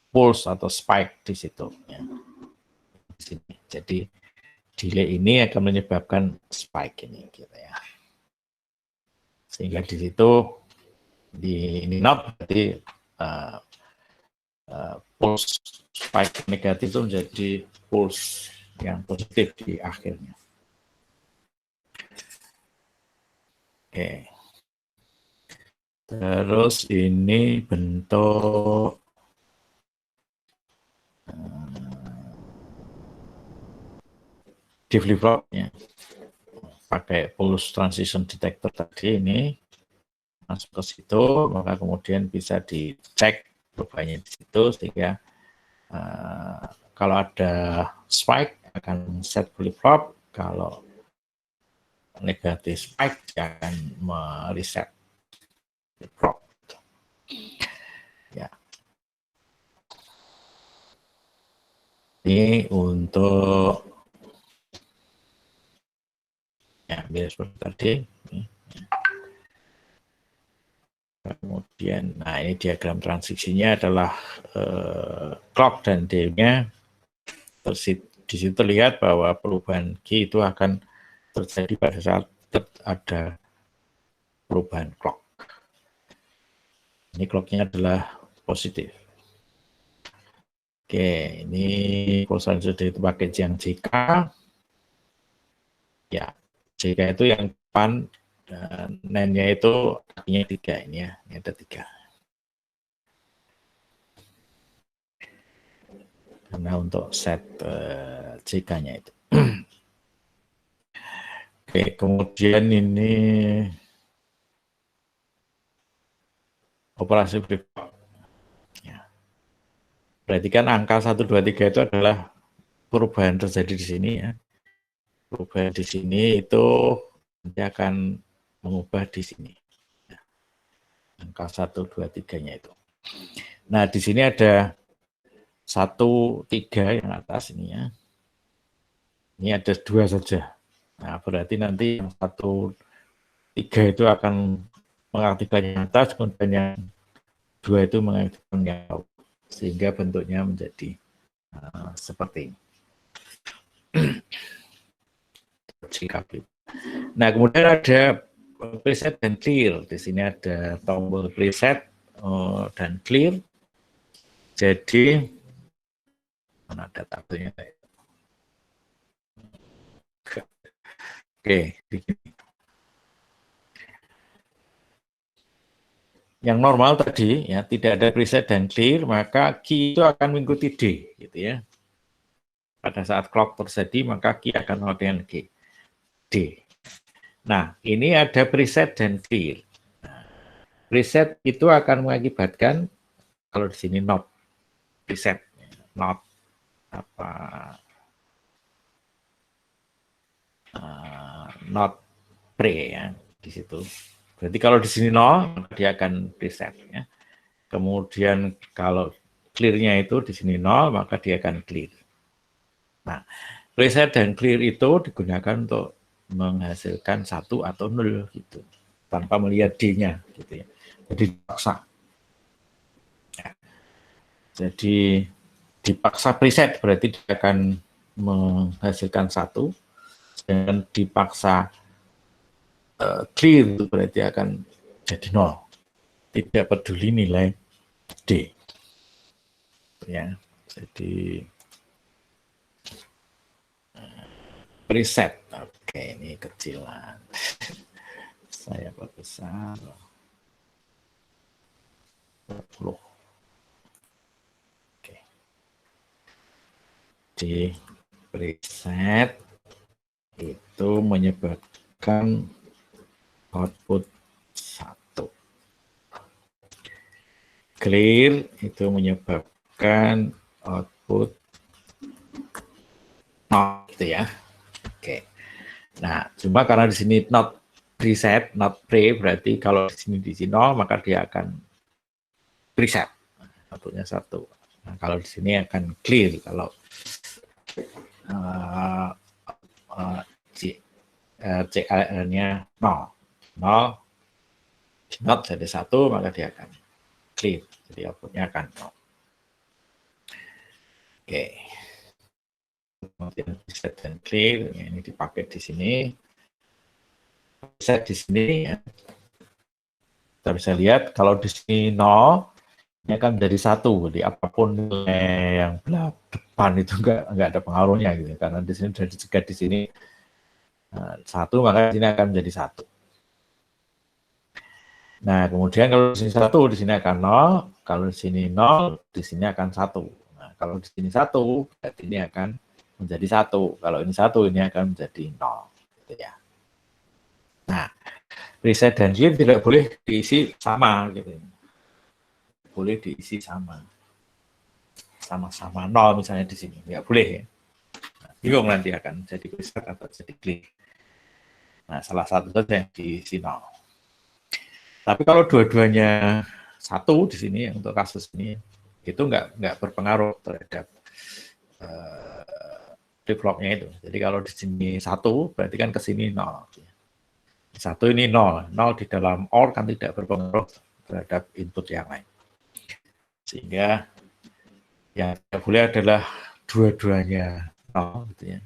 pulse atau spike di situ. Ya. Di sini. Jadi delay ini akan menyebabkan spike ini, gitu ya. Sehingga di situ ini not berarti pulse spike negatif itu menjadi pulse yang positif di akhirnya. Oke. Terus ini bentuk D flip-flopnya. Pakai pulse transition detector tadi ini masuk ke situ, maka kemudian bisa dicek perubahannya di situ, sehingga kalau ada spike akan set flip-flop, kalau negatif spike dia akan mereset flip-flop. Ya. Ini untuk ya biar seperti tadi. Kemudian, nah ini diagram transisinya adalah clock dan D-nya. Di situ terlihat bahwa perubahan Q itu akan terjadi pada saat ada perubahan clock. Ini clock-nya adalah positif. Oke, ini pulsa sudah itu pakai yang JK. Ya, JK itu yang depan, dan NAND-nya itu kakinya 3 ini ya, ini ada 3. Karena untuk set JK-nya itu. Oke, kemudian ini operasi flip-flop. Ya. Berarti kan angka 1, 2, 3 itu adalah perubahan terjadi di sini ya. Perubahan di sini itu nanti akan mengubah di sini. Angka 1, 2, 3-nya itu. Nah, di sini ada 1, 3 yang atas ini ya. Ini ada 2 saja. Nah, berarti nanti yang 1, 3 itu akan mengaktifkan yang atas, kemudian yang 2 itu mengaktifkan yang bawah. Sehingga bentuknya menjadi seperti ini. Nah, kemudian ada preset dan clear. Di sini ada tombol preset dan clear. Jadi mana ada tabelnya? Oke, yang normal tadi ya tidak ada preset dan clear, maka key itu akan mengikuti D, gitu ya. Pada saat clock terjadi, maka key akan mengikuti D. Nah, ini ada preset dan clear. Nah, preset itu akan mengakibatkan kalau di sini not preset, not apa not pre ya di situ. Berarti kalau di sini 0, dia akan preset ya. Kemudian kalau clear-nya itu di sini 0, maka dia akan clear. Nah, preset dan clear itu digunakan untuk menghasilkan 1 atau 0 gitu, tanpa melihat D-nya gitu ya. Jadi dipaksa. Ya. Jadi dipaksa preset berarti dia akan menghasilkan 1, dan dipaksa clear itu berarti akan jadi 0. Tidak peduli nilai D. Ya. Jadi preset. Oke, ini kecilan. Saya perbesar. 20. Oke. Di preset itu menyebabkan output 1. clear itu menyebabkan output not gitu ya. Oke. Nah, cuma karena di sini not preset, not pre, berarti kalau di sini diisi 0 maka dia akan preset. Outputnya 1. Nah, kalau di sini akan clear kalau CLR-nya 0. 0 not jadi 1 maka dia akan clear. Jadi outputnya akan 0. Oke. Kemudian preset dan clear ini dipakai di sini. Preset di sini ya. Kita bisa lihat kalau di sini 0 ini akan menjadi 1. Jadi apapun nilai yang belah depan itu enggak ada pengaruhnya gitu. Karena di sini sudah dicegat di sini 1 maka di sini akan menjadi 1. Nah, kemudian kalau di sini 1 di sini akan 0, kalau di sini 0 di sini akan 1. Nah, kalau di sini 1 berarti ini akan menjadi 1. Kalau ini 1 ini akan menjadi 0 gitu ya. Nah, preset dan clear tidak boleh diisi sama gitu. Boleh diisi sama-sama 0 misalnya di sini. Nggak boleh ya. Bingung nanti akan jadi preset atau jadi clear. Nah, salah satu saja yang diisi 0. Tapi kalau dua-duanya 1 di sini untuk kasus ini itu nggak berpengaruh terhadap flip-flopnya itu. Jadi kalau di sini 1 berarti kan ke sini 0. 1 ini 0. 0 di dalam OR kan tidak berpengaruh terhadap input yang lain. Sehingga yang tidak boleh adalah dua-duanya 0 gitu ya.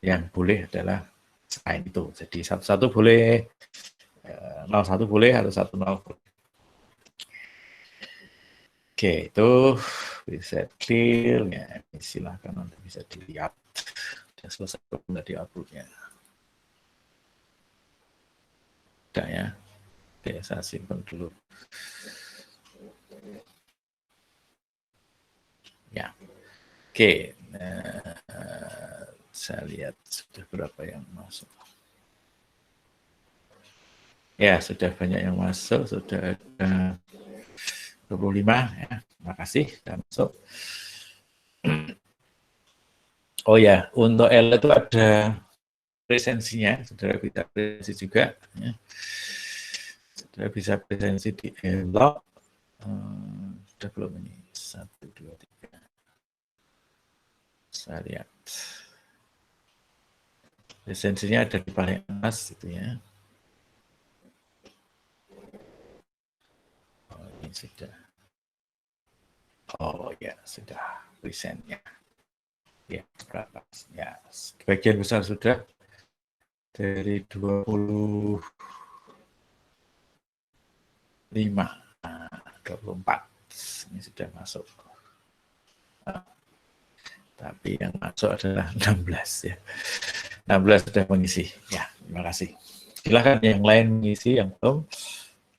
Yang boleh adalah selain itu. Jadi 1-1 boleh, 0-1 boleh, atau 1-0 boleh. Oke, itu bisa clear ya. Silahkan nanti bisa dilihat. Sudah selesai tadi outputnya. Udah ya. Oke, saya simpan dulu. Ya. Oke. Saya lihat sudah berapa yang masuk. Ya, sudah banyak yang masuk. Sudah ada 25 ya. Terima kasih sudah masuk. Oh ya, untuk L itu ada presensinya, saudara bisa presensi juga. Ya. Saudara bisa presensi di Elok. Sudah belum ini? 1, 2, 3. Saya lihat. Presensinya ada di paling atas gitu ya. Oh, ini sudah. Oh ya, sudah presentnya. Ya, berapa? Ya, sebagian besar sudah dari 25, 24 ini sudah masuk. Tapi yang masuk adalah 16 ya. 16 sudah mengisi. Ya, terima kasih. Silakan yang lain mengisi yang belum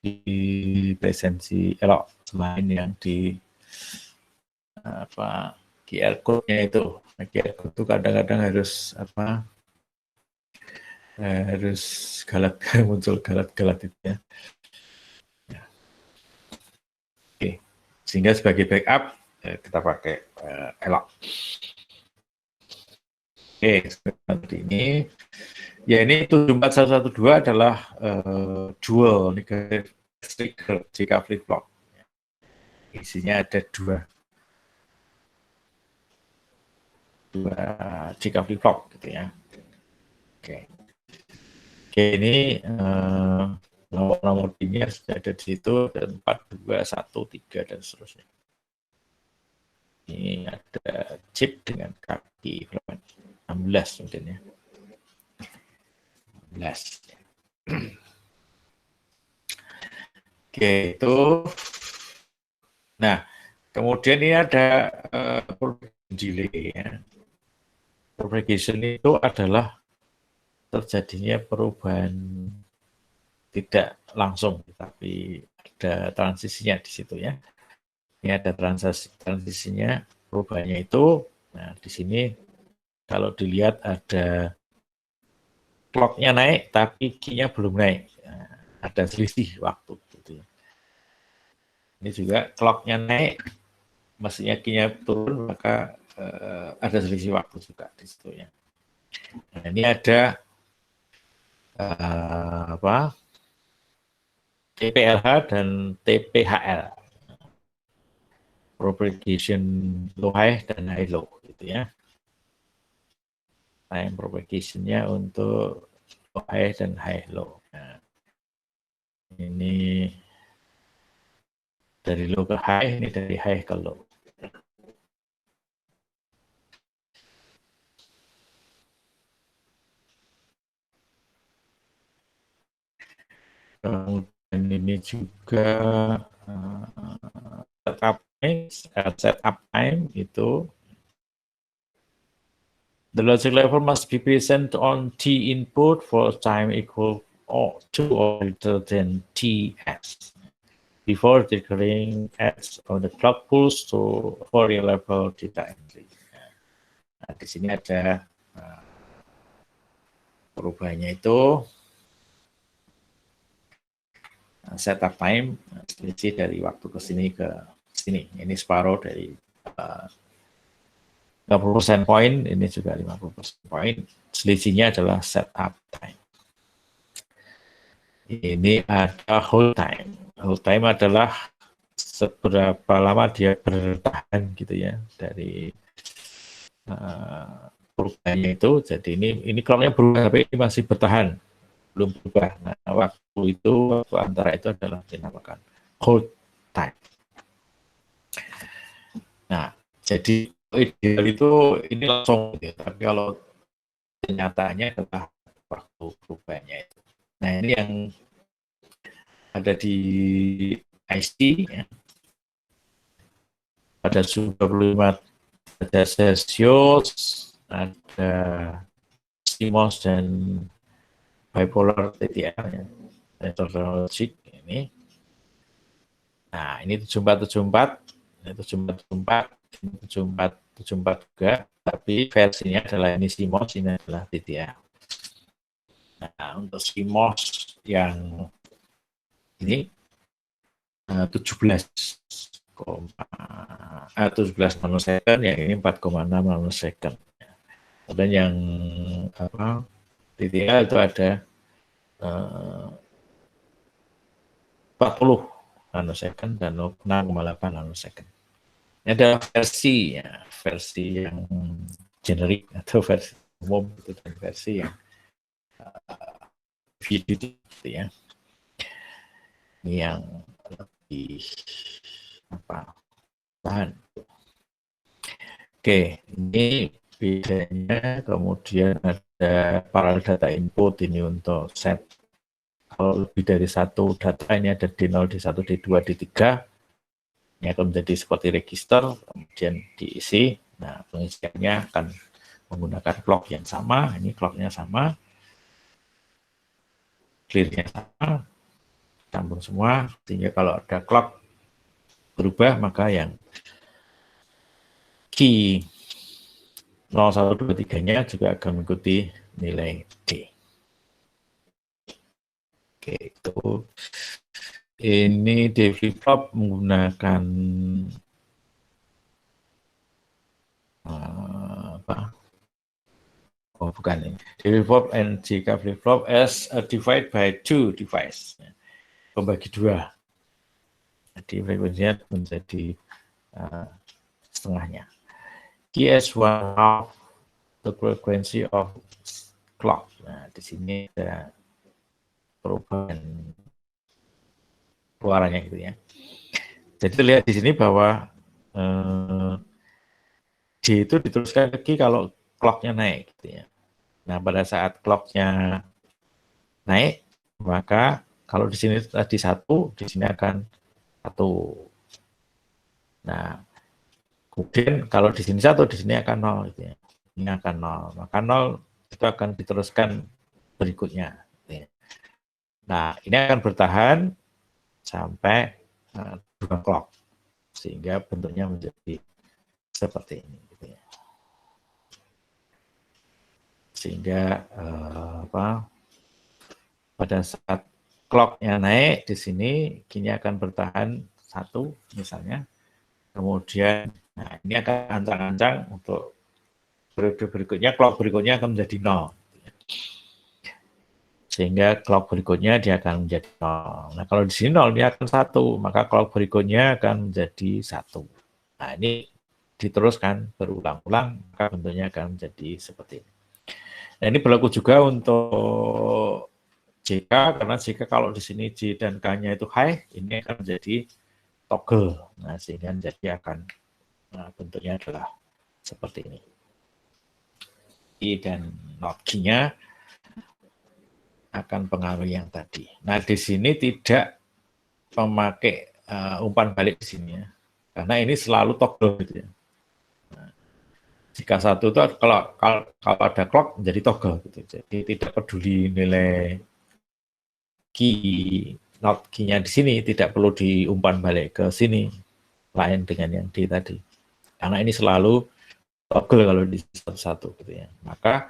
di presensi Elok selain yang di apa QR code-nya itu. Nah, QR code itu kadang-kadang harus apa? Harus galat muncul galat-galat itu ya. Oke. Sehingga sebagai backup kita pakai Elok. Oke, seperti ini. Ya, ini 74112 adalah dual negative trigger jika flip-flop. Isinya ada dua jika flip-flop gitu ya. Oke. Oke, ini nomor-nomor linear sudah ada di situ, dan 4, 2, 1, 3 dan seterusnya. Ini ada chip dengan kaki 16 mungkin ya. 16. Oke, itu. Nah, kemudian ini ada delay ya. Propagation itu adalah terjadinya perubahan tidak langsung, tapi ada transisinya di situ ya. Ini ada transisinya, perubahannya itu. Nah, di sini kalau dilihat ada clock-nya naik, tapi key-nya belum naik. Nah, ada selisih waktu. Gitu ya. Ini juga clock-nya naik, mestinya Q-nya turun, maka ada selisih waktu juga di situ ya. Nah, ini ada TPLH dan TPHL, propagation low high dan high low gitu ya. Time propagation-nya untuk low high dan high low. Nah, ini dari low ke high, ini dari high ke low. Kemudian ini juga setup time itu the logic level must be present on T input for time equal to or greater than Ts before triggering S on the clock pulse to Fourier level data entry. Nah, di sini ada perubahannya itu setup time selisih dari waktu ke sini ke sini. Ini separuh dari 50% poin, ini juga 50% poin. Selisihnya adalah setup time. Ini ada hold time. Hold time adalah seberapa lama dia bertahan gitu ya dari perubahannya itu. Jadi ini clocknya berubah tapi ini masih bertahan, belum berubah. Nah, waktu antara itu adalah dinamakan hold time. Nah, jadi ideal itu ini langsung gitu, tapi kalau kenyataannya adalah waktu perubahannya itu. Nah, ini yang ada di IC ya. Ada 25 ada Celsius, ada CMOS dan bipolar TTL ya. Logic ini. Nah, ini 7474, ini 7474 juga, tapi versinya adalah ini CMOS, ini adalah TTL. Nah, untuk CMOS yang ini 17 nanosecond, yang ini 4,6 nanosecond. Dan yang TTL itu ada 40 nanosecond dan 6,8 nanosecond. Ini adalah versi yang generik atau versi umum itu, dan versi yang VDD gitu ya. Ini yang lebih tahan. Oke, ini bedanya. Kemudian ada parallel data input ini untuk set. Kalau lebih dari satu data, ini ada D0, D1, D2, D3. Ini akan menjadi seperti register, kemudian diisi. Nah, pengisiannya akan menggunakan clock yang sama. Ini clocknya sama, clear-nya sama, campur semua. Sehingga kalau ada clock berubah, maka yang key 0123-nya juga akan mengikuti nilai D. Oke, itu. Ini D flip-flop menggunakan oh bukan ini. D flip-flop and JK flip-flop as a divide by 2 device. Pembagi 2. Jadi frekuensinya menjadi setengahnya. Ks 1/2 the frequency of clock. Nah, di sini ada perubahan keluarannya gitu ya. Jadi lihat di sini bahwa D itu diteruskan lagi kalau clock-nya naik gitu ya. Nah, pada saat clock-nya naik, maka kalau di sini tadi 1, di sini akan 1. Nah, kemudian kalau di sini 1, di sini akan 0 gitu ya. Ini akan 0. Maka 0 itu akan diteruskan berikutnya. Gitu ya. Nah, ini akan bertahan sampai 2 clock. Sehingga bentuknya menjadi seperti ini. Gitu ya. Sehingga pada saat clock-nya naik di sini, kini akan bertahan 1 misalnya. Kemudian nah ini akan ancang-ancang untuk periode berikutnya, clock berikutnya akan menjadi 0. Sehingga clock berikutnya dia akan menjadi 0. Nah, kalau di sini 0 dia akan 1, maka clock berikutnya akan menjadi 1. Nah, ini diteruskan berulang-ulang, maka bentuknya akan menjadi seperti ini. Nah, ini berlaku juga untuk JK, karena jika kalau di sini J dan K-nya itu high, ini akan menjadi toggle. Nah, sehingga jadi akan bentuknya adalah seperti ini. I dan not Q-nya akan pengaruh yang tadi. Nah, di sini tidak memakai umpan balik di sini ya, karena ini selalu toggle gitu ya. Nah, jika 1 itu kalau ada clock menjadi toggle gitu, jadi tidak peduli nilai key not key-nya di sini, tidak perlu diumpan balik ke sini, lain dengan yang di tadi, karena ini selalu toggle kalau di 1 gitu ya. Maka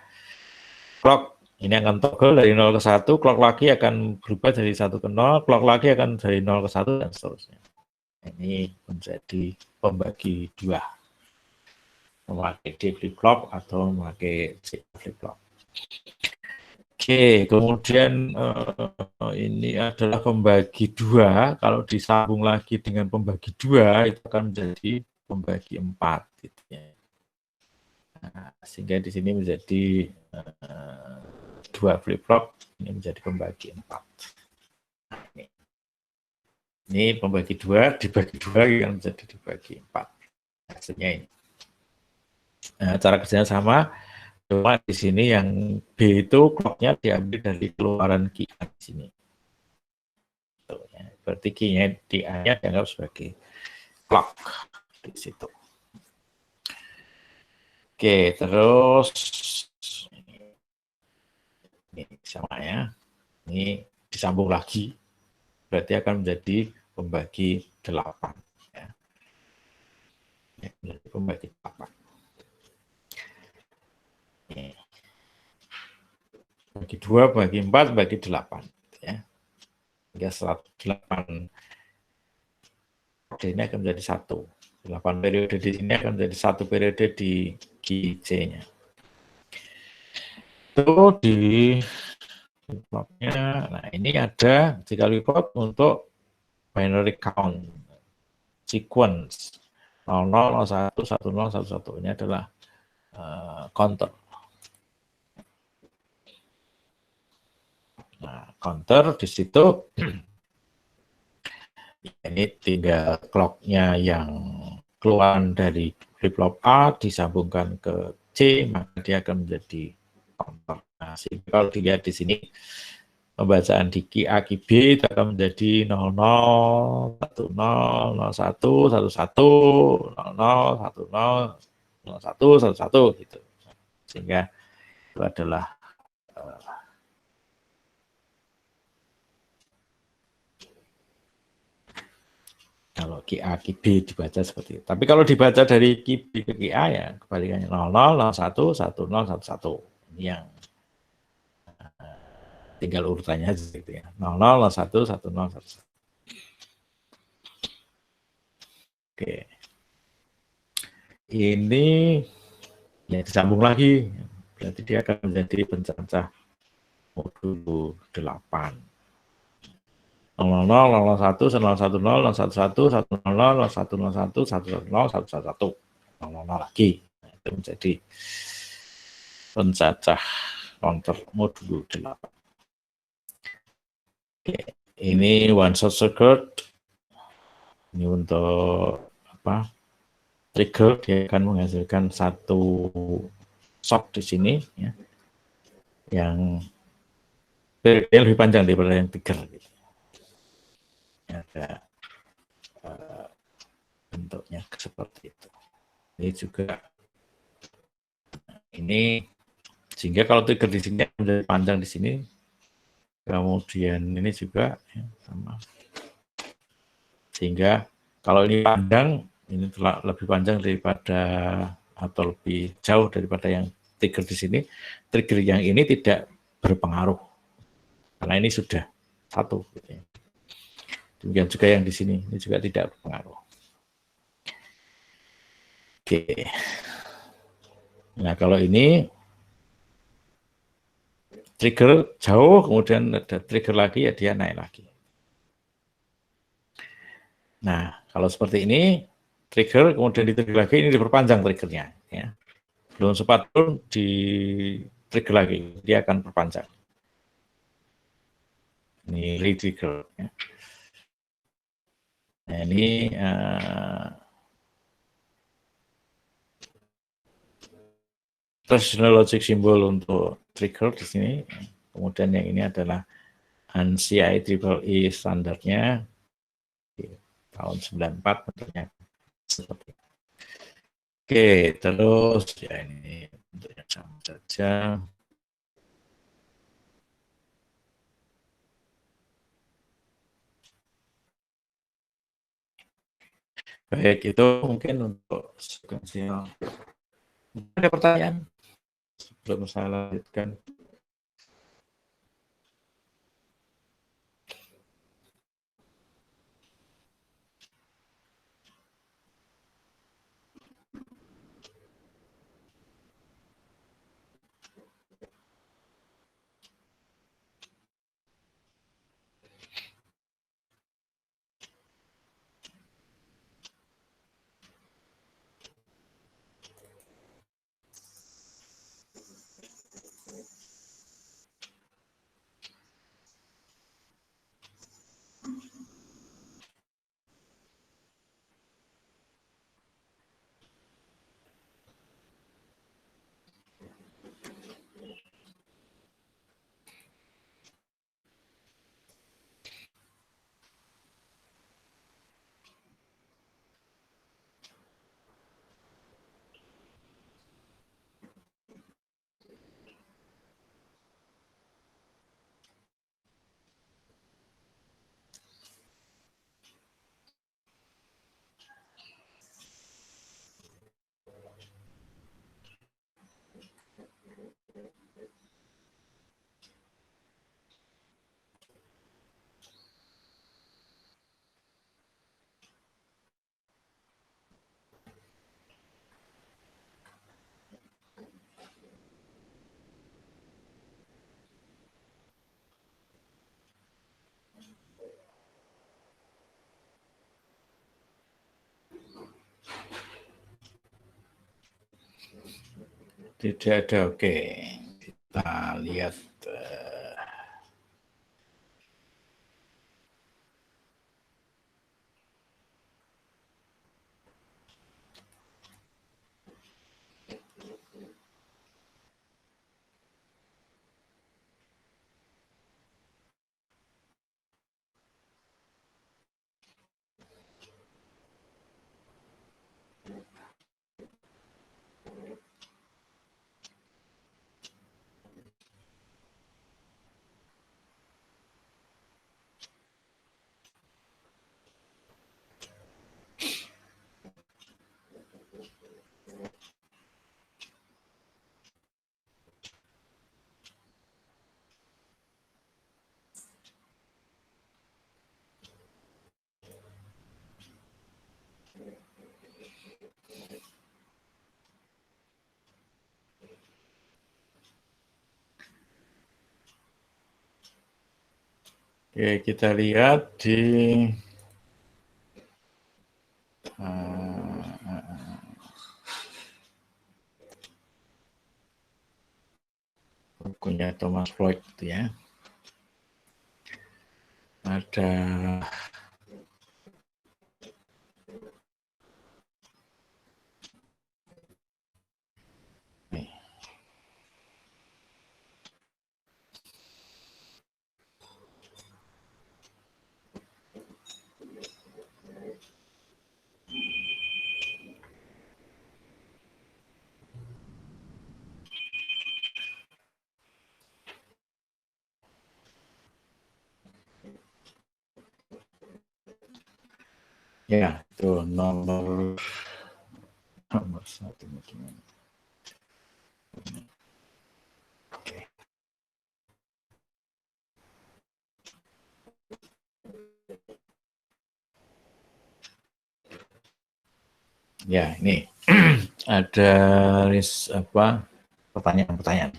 clock ini akan toggle dari 0 ke 1, clock lagi akan berubah dari 1 ke 0, clock lagi akan dari 0 ke 1, dan seterusnya. Ini menjadi pembagi 2. Memakai D flip-flop atau memakai C flip-flop. Oke, kemudian ini adalah pembagi 2. Kalau disambung lagi dengan pembagi 2, itu akan menjadi pembagi 4. Gitu ya. Nah, sehingga di sini menjadi 2 flip-flop, ini menjadi pembagi 4. Nah, ini pembagi 2 dibagi 2 yang menjadi dibagi 4. Hasilnya ini. Nah, cara kerjanya sama, cuma di sini yang B itu clock-nya diambil dari keluaran QA di sini. Tuh, ya. Berarti Q-nya di A-nya dianggap sebagai clock di situ. Oke, terus ini sama ya. Ini disambung lagi, berarti akan menjadi pembagi 8. Ya. Menjadi pembagi 8. Ini. Bagi 2, bagi 4, bagi 8. Ya. Hingga 8 ini akan menjadi 1. 8 periode di sini akan menjadi 1 periode di QC-nya. Itu di flip-flopnya. Nah, ini ada jika flip-flop untuk binary count sequence 00, 01, 10, 11. Ini adalah counter. Nah, counter di situ ini tinggal clock-nya yang keluar dari flip-flop A disambungkan ke C, maka dia akan menjadi counter. Nah, sehingga kalau dilihat di sini pembacaan di QA QB itu akan menjadi 00, 10, 01, 11, 00, 10, 01, 11 gitu. Sehingga itu adalah kalau QA QB dibaca seperti itu. Tapi kalau dibaca dari QB ke QA ya kebalikannya 00, 01, 10, 11. Ini yang tinggal urutannya aja gitu ya. 00, 01, 10, 11. Oke. Ini ya disambung lagi. Berarti dia akan menjadi pencacah modul 8. 00, 01, 010, 011, 100, 101, 110, 111. 00 lagi. Nah, itu menjadi pencacah counter modul 8. Oke, ini one shot circuit. Ini untuk apa? Trigger, dia akan menghasilkan satu shock di sini ya. Yang lebih panjang daripada yang trigger gitu. Ada bentuknya seperti itu. Ini juga ini sehingga kalau trigger di sini menjadi panjang di sini, kemudian ini juga ya, sama. Sehingga kalau ini panjang, ini telah lebih panjang daripada atau lebih jauh daripada yang trigger di sini. Trigger yang ini tidak berpengaruh karena ini sudah satu. Gitu ya. Demikian juga yang di sini, ini juga tidak berpengaruh. Oke. Nah, kalau ini trigger jauh, kemudian ada trigger lagi, ya dia naik lagi. Nah, kalau seperti ini, trigger, kemudian di trigger lagi, ini diperpanjang triggernya. Ya. Belum sempat turun, di trigger lagi, dia akan perpanjang. Ini re-trigger. Ya. Nah, ini traditional logic symbol untuk trigger di sini. Kemudian yang ini adalah ANSI IEEE standarnya di tahun 94 bentuknya seperti ini. Oke, terus ya ini bentuknya sama saja. Baik, itu mungkin untuk sekuensial. Ada pertanyaan sebelum saya lanjutkan? Tidak ada, oke. Kita lihat. Oke, kita lihat di bukunya Thomas Floyd itu ya. Ada nih. Ya, itu nomor satu. Oke. Ya, ini ada pertanyaan-pertanyaan.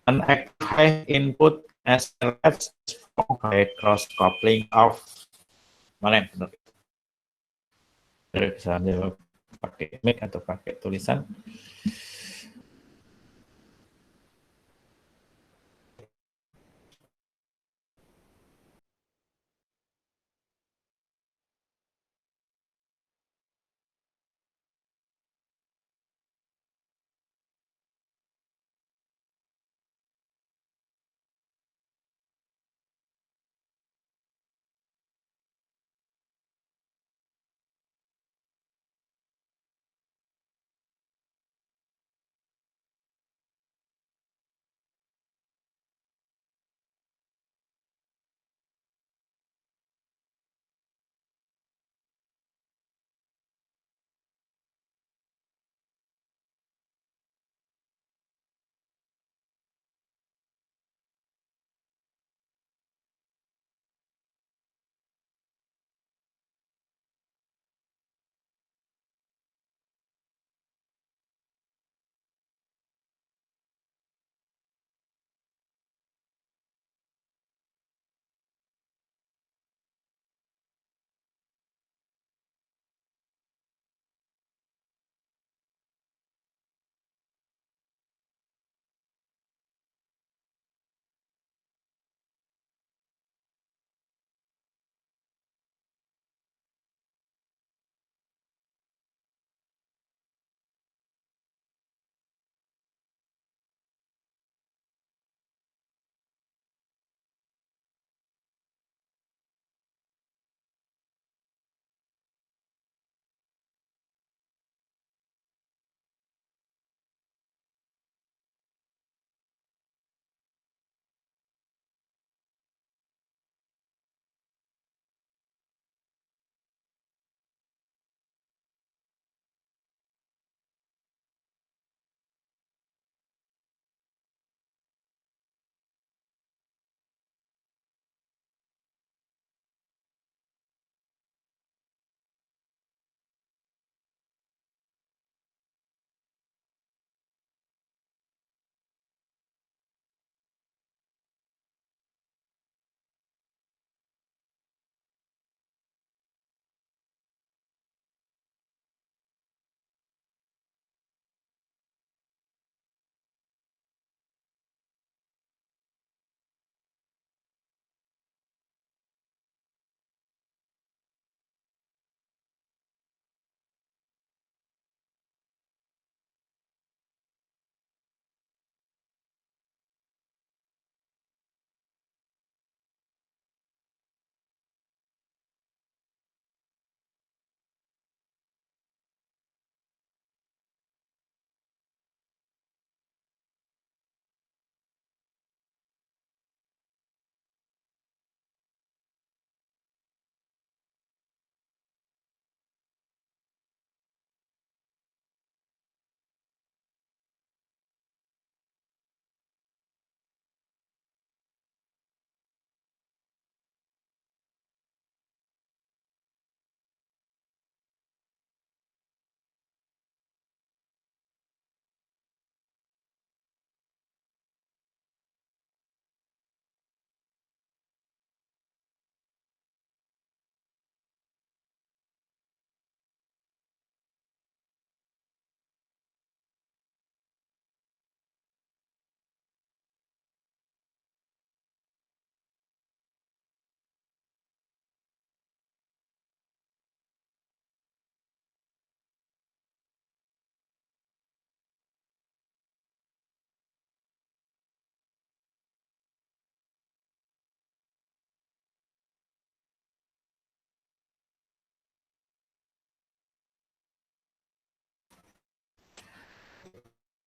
An active high input SLS by cross coupling of mana yang benar? Bisa jawab pakai mic atau pakai tulisan.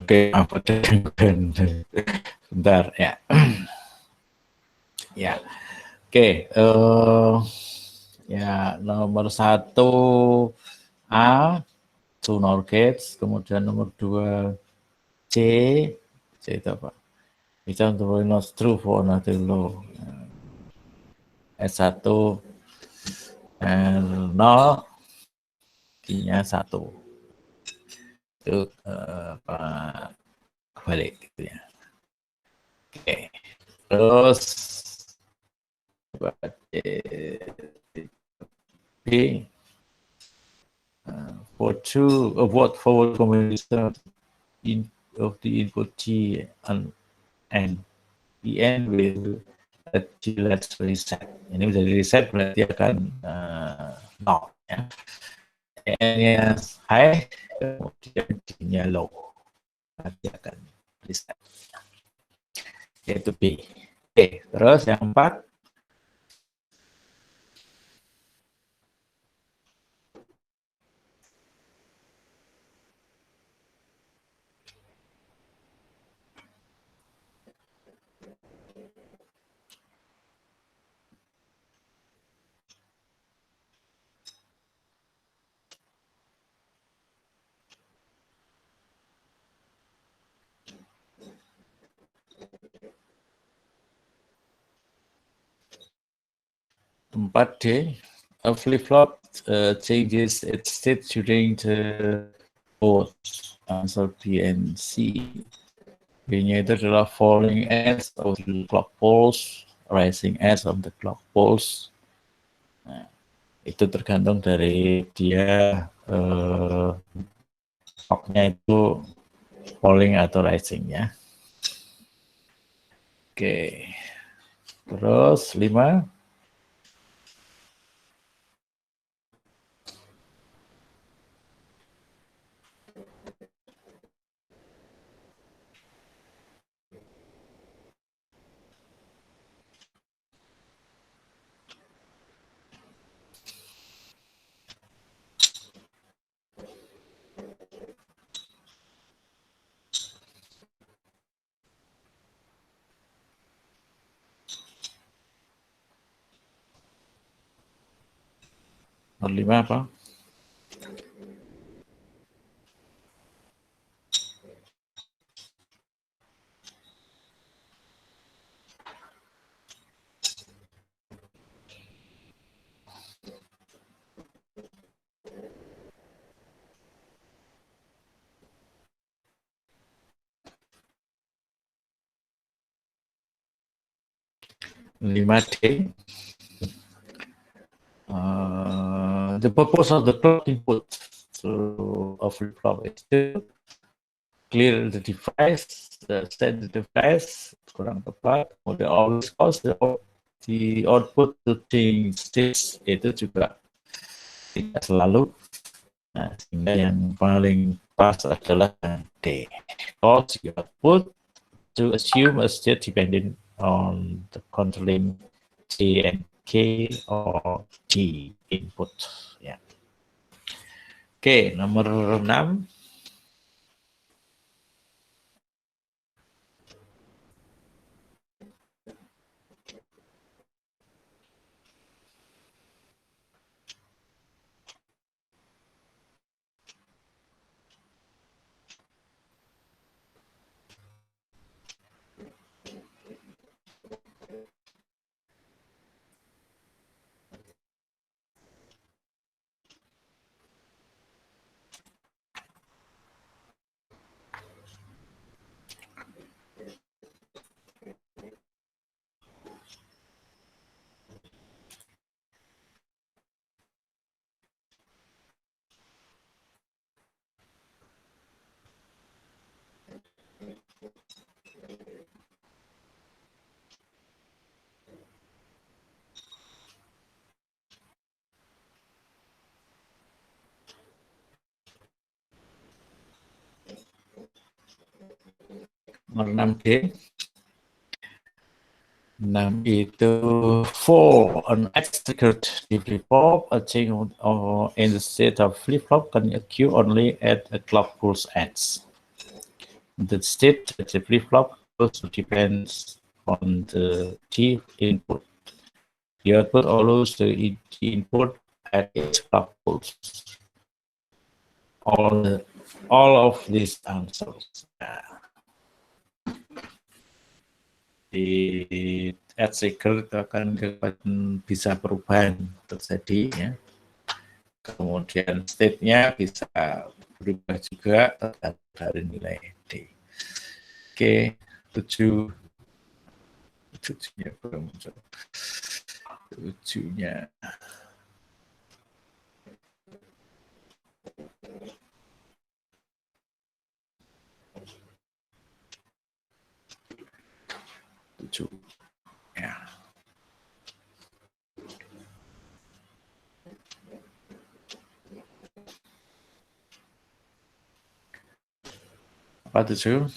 Oke, apa bentar ya. Ya, oke. Ya, nomor 1 A, two NOR gates, kemudian nomor 2 C, C itu apa? It's not true for another law. S1 R0, T-nya 1. Itu kebalik gitu ya. Oke. Terus B for true what forward combination of the input G and N. The N will let's reset. Ini bisa di reset berarti akan 0 ya. N-nya high, kemudian D-nya low. Nanti akan reset. Yaitu B. Oke, terus yang 4. Tempat D, a flip-flop changes its state during the both answer B and C. B-nya itu adalah falling edge of the clock pulse, rising edge of the clock pulse. Nah, itu tergantung dari dia clock-nya itu falling atau rising ya. Oke, terus 5. Nomor 5 apa? Lima D. The purpose of the clock input to a flip-flop is to clear the device, set the device, kurang tepat, kemudian always cause the output to change state, itu juga tidak selalu. Nah, sehingga yang paling pas adalah D. Cause the output to assume a state dependent on the controlling J and K or G input. Ya. Oke, nomor 6. Nomor 6D. 6 itu for an executed di flip-flop, a change in the state of flip-flop can occur only at a clock pulse edge. The state of the flip-flop also depends on the T input. The output follows the input at its clock pulse. All of these answers. Di edge trigger itu akan bisa perubahan terjadi ya. Kemudian state-nya bisa berubah juga tergantung dari nilai D. Oke, 7-nya belum muncul. 7-nya. Ya. Apa 7?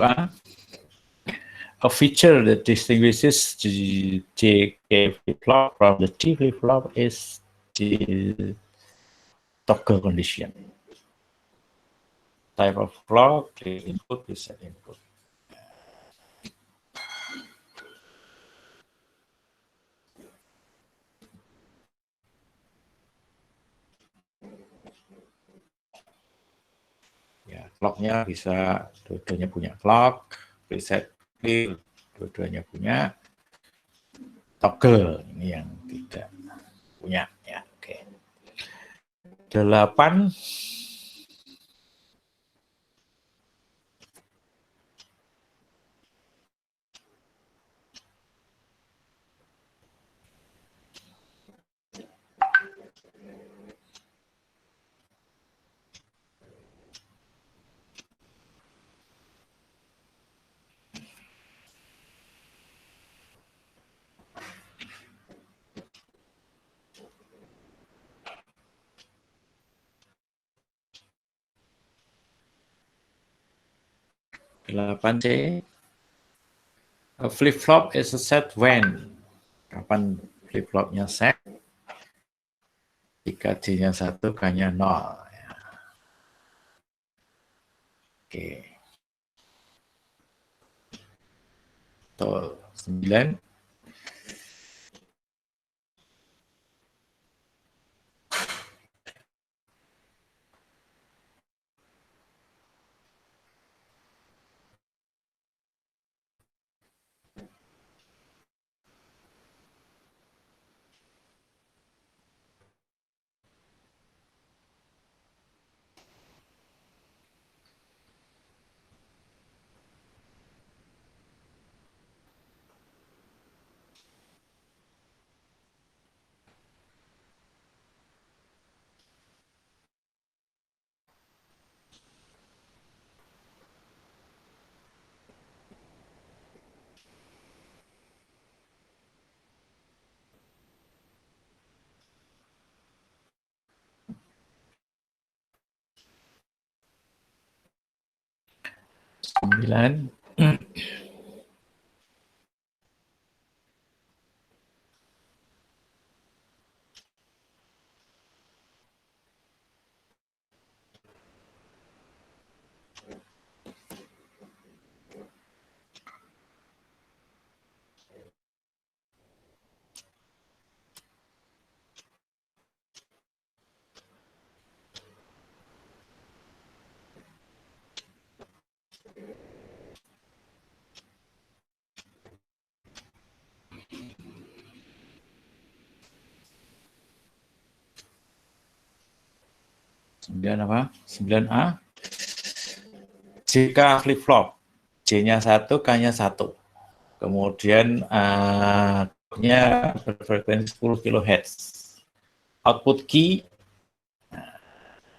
A. A feature that distinguishes the JK flip-flop from the T flip-flop is the toggle condition. Type of clock, the input, reset input. Ya, clock-nya bisa dua-duanya punya clock, reset, dua-duanya punya toggle, ini yang tidak punya ya. Oke. 8 8C. A flip-flop is a set when. Kapan flip-flopnya set? Jika J-nya 1, K-nya 0. Ya. Oke. Tuh, 9. Apa? 9A. Jika flip-flop, J-nya 1, K-nya 1. Kemudian nya berfrekuensi 10 kHz. Output key,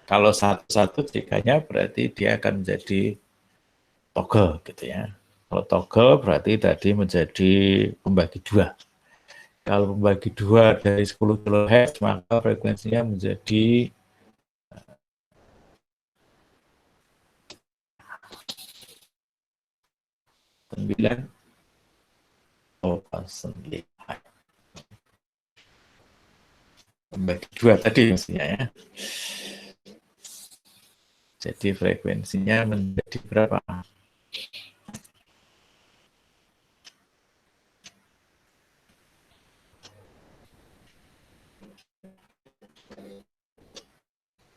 kalau 1-1 JK-nya berarti dia akan menjadi toggle gitu ya. Kalau toggle berarti tadi menjadi pembagi dua. Kalau pembagi dua dari 10 kHz, maka frekuensinya menjadi 9,9. Pembagi dua tadi maksudnya ya. Jadi frekuensinya menjadi berapa?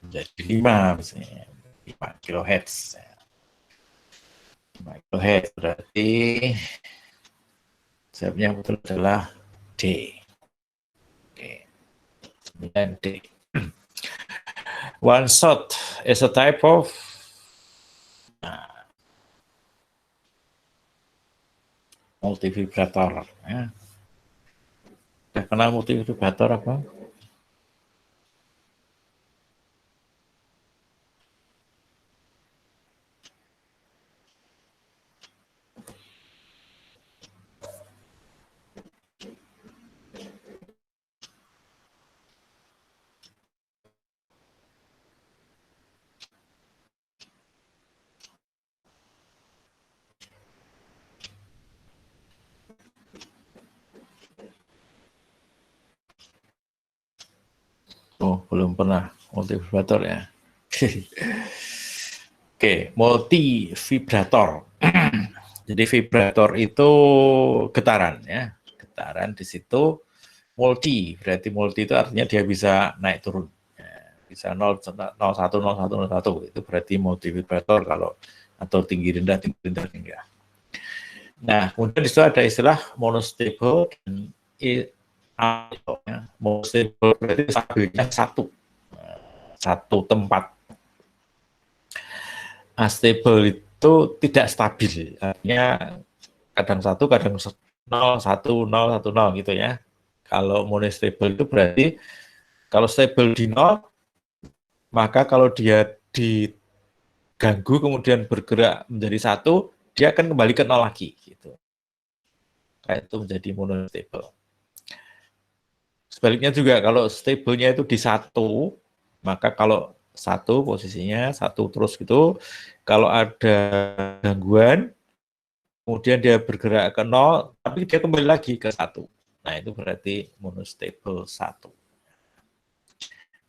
Menjadi 5 misalnya. 5 kHz. 5 kHz berarti jawabnya betul adalah D. Oke. 9D. One shot is a type of multivibrator. Ya. Udah kenal multivibrator apa? Oh, belum pernah multivibrator ya. Oke, multivibrator. Jadi vibrator itu getaran ya. Getaran di situ multi, berarti multi itu artinya dia bisa naik turun. Ya, bisa 01, 01, 01, itu berarti multivibrator kalau atau tinggi rendah, tinggi rendah, tinggi rendah. Nah, kemudian di situ ada istilah monostable dan ya. Monostable berarti stabilnya satu tempat. Unstable itu tidak stabil, artinya kadang satu, kadang 0, 1, 0, 1, 0 gitu ya. Kalau monostable itu berarti kalau stable di 0, maka kalau dia diganggu kemudian bergerak menjadi satu, dia akan kembali ke 0 lagi gitu. Kayak itu menjadi monostable. Sebaliknya juga kalau stable-nya itu di satu, maka kalau satu posisinya satu terus gitu, kalau ada gangguan, kemudian dia bergerak ke 0, tapi dia kembali lagi ke satu. Nah itu berarti monostable satu.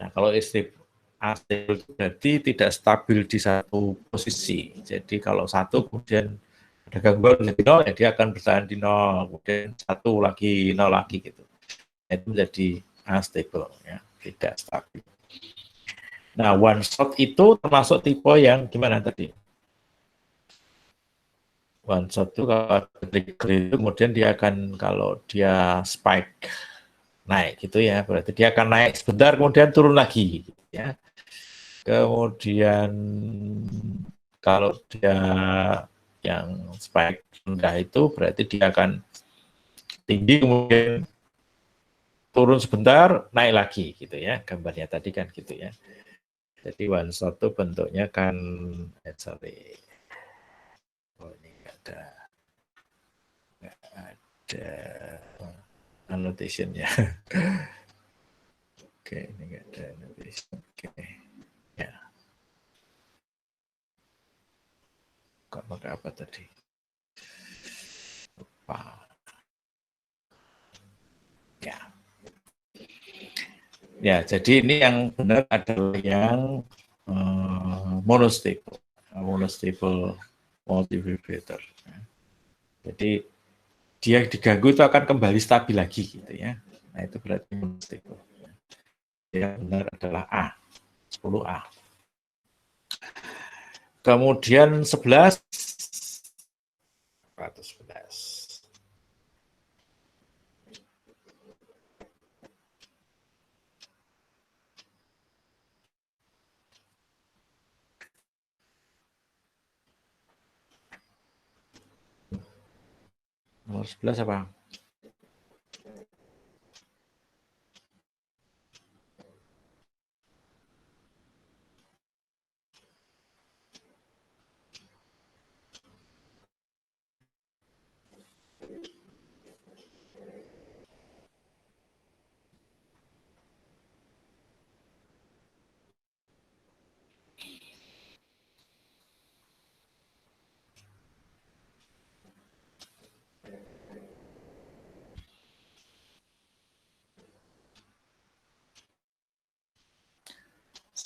Nah kalau unstable itu berarti tidak stabil di satu posisi. Jadi kalau satu kemudian ada gangguan menjadi 0, ya dia akan bertahan di 0, kemudian satu lagi, 0 lagi gitu. Nah, itu menjadi unstable, ya, tidak stabil. Nah, one shot itu termasuk tipe yang gimana tadi? One shot itu kalau trigger itu kemudian dia akan kalau dia spike naik gitu ya, berarti dia akan naik sebentar kemudian turun lagi gitu ya. Kemudian kalau dia yang spike rendah itu berarti dia akan tinggi kemudian turun sebentar naik lagi gitu ya, gambarnya tadi kan gitu ya. Jadi one shot itu bentuknya kan sorry. Oh ini nggak ada annotation-nya. Oke, ini nggak ada annotation. Oke, ya. Kok pakai apa tadi? Lupa. Ya. Ya, jadi ini yang benar adalah yang monostable, monostable multivibrator. Jadi dia diganggu itu akan kembali stabil lagi gitu ya. Nah itu berarti monostable. Yang benar adalah A, 10A. Kemudian 11, 111. Nomor 11 apa?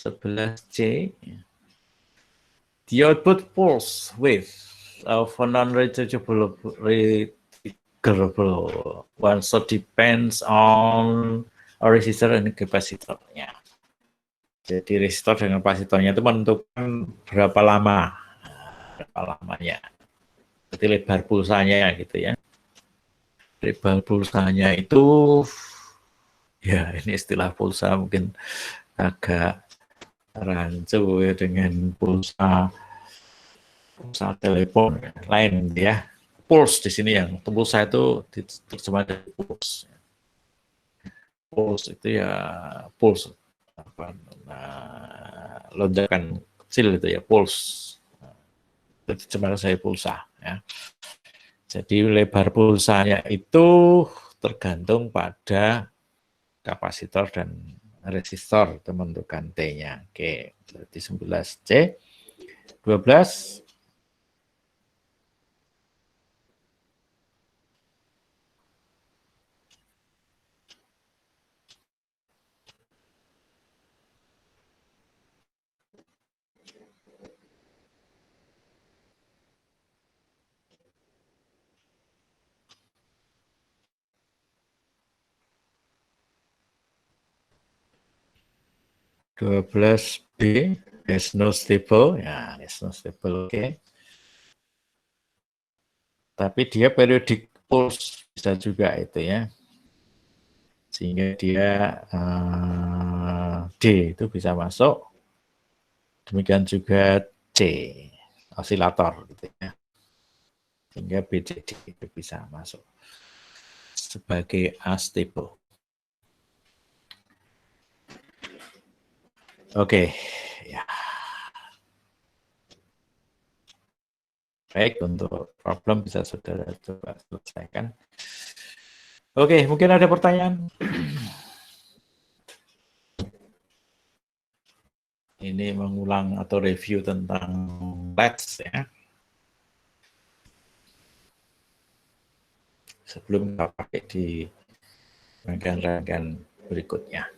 11C. The output pulse width of a non-retrievable one so depends on a resistor and capacitor. Ya. Jadi resistor dengan kapasitornya itu menentukan berapa lamanya. Jadi lebar pulsanya gitu ya. Lebar pulsanya itu, ya ini istilah pulsa mungkin agak rancu ya dengan pulsa telepon lain ya. Pulse di sini yang pulsa itu diterjemahkan dari pulse. Pulse itu ya pulse apa, lonjakan kecil itu ya pulse. Terjemahkan saya pulsa ya. Jadi lebar pulsanya itu tergantung pada kapasitor dan resistor itu menentukan T-nya. Oke, berarti 11C. 12 12B is no stable, ya, is no stable, oke. Tapi dia periodic pulse bisa juga itu ya, sehingga dia D itu bisa masuk. Demikian juga C, osilator gitu ya, sehingga BCD itu bisa masuk sebagai astable. Oke, ya. Baik, untuk problem bisa saudara coba selesaikan. Oke, mungkin ada pertanyaan? Ini mengulang atau review tentang LEDs ya. Sebelum kita pakai di rangkaian-rangkaian berikutnya.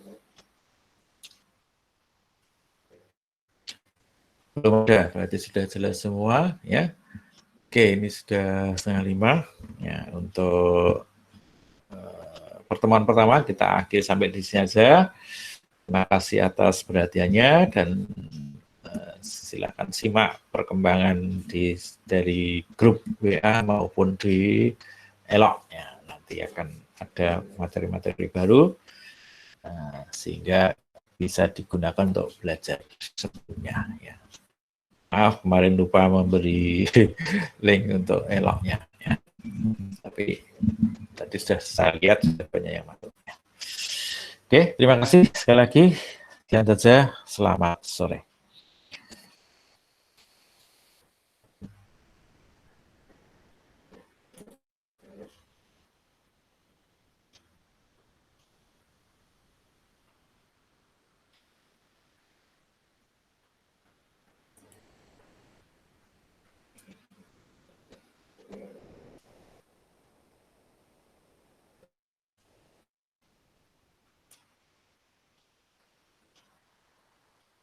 Belum ada, berarti sudah jelas semua ya. Oke, ini sudah 4:30 ya. Untuk pertemuan pertama kita akhiri sampai di sini saja. Terima kasih atas perhatiannya dan silakan simak perkembangan dari grup WA maupun di Elok ya. Nanti akan ada materi-materi baru sehingga bisa digunakan untuk belajar sebelumnya ya. Maaf kemarin lupa memberi link untuk Eloknya ya. Tapi tadi sudah saya lihat sudah banyak yang masuk. Oke, terima kasih sekali lagi. Sekian saja, selamat sore.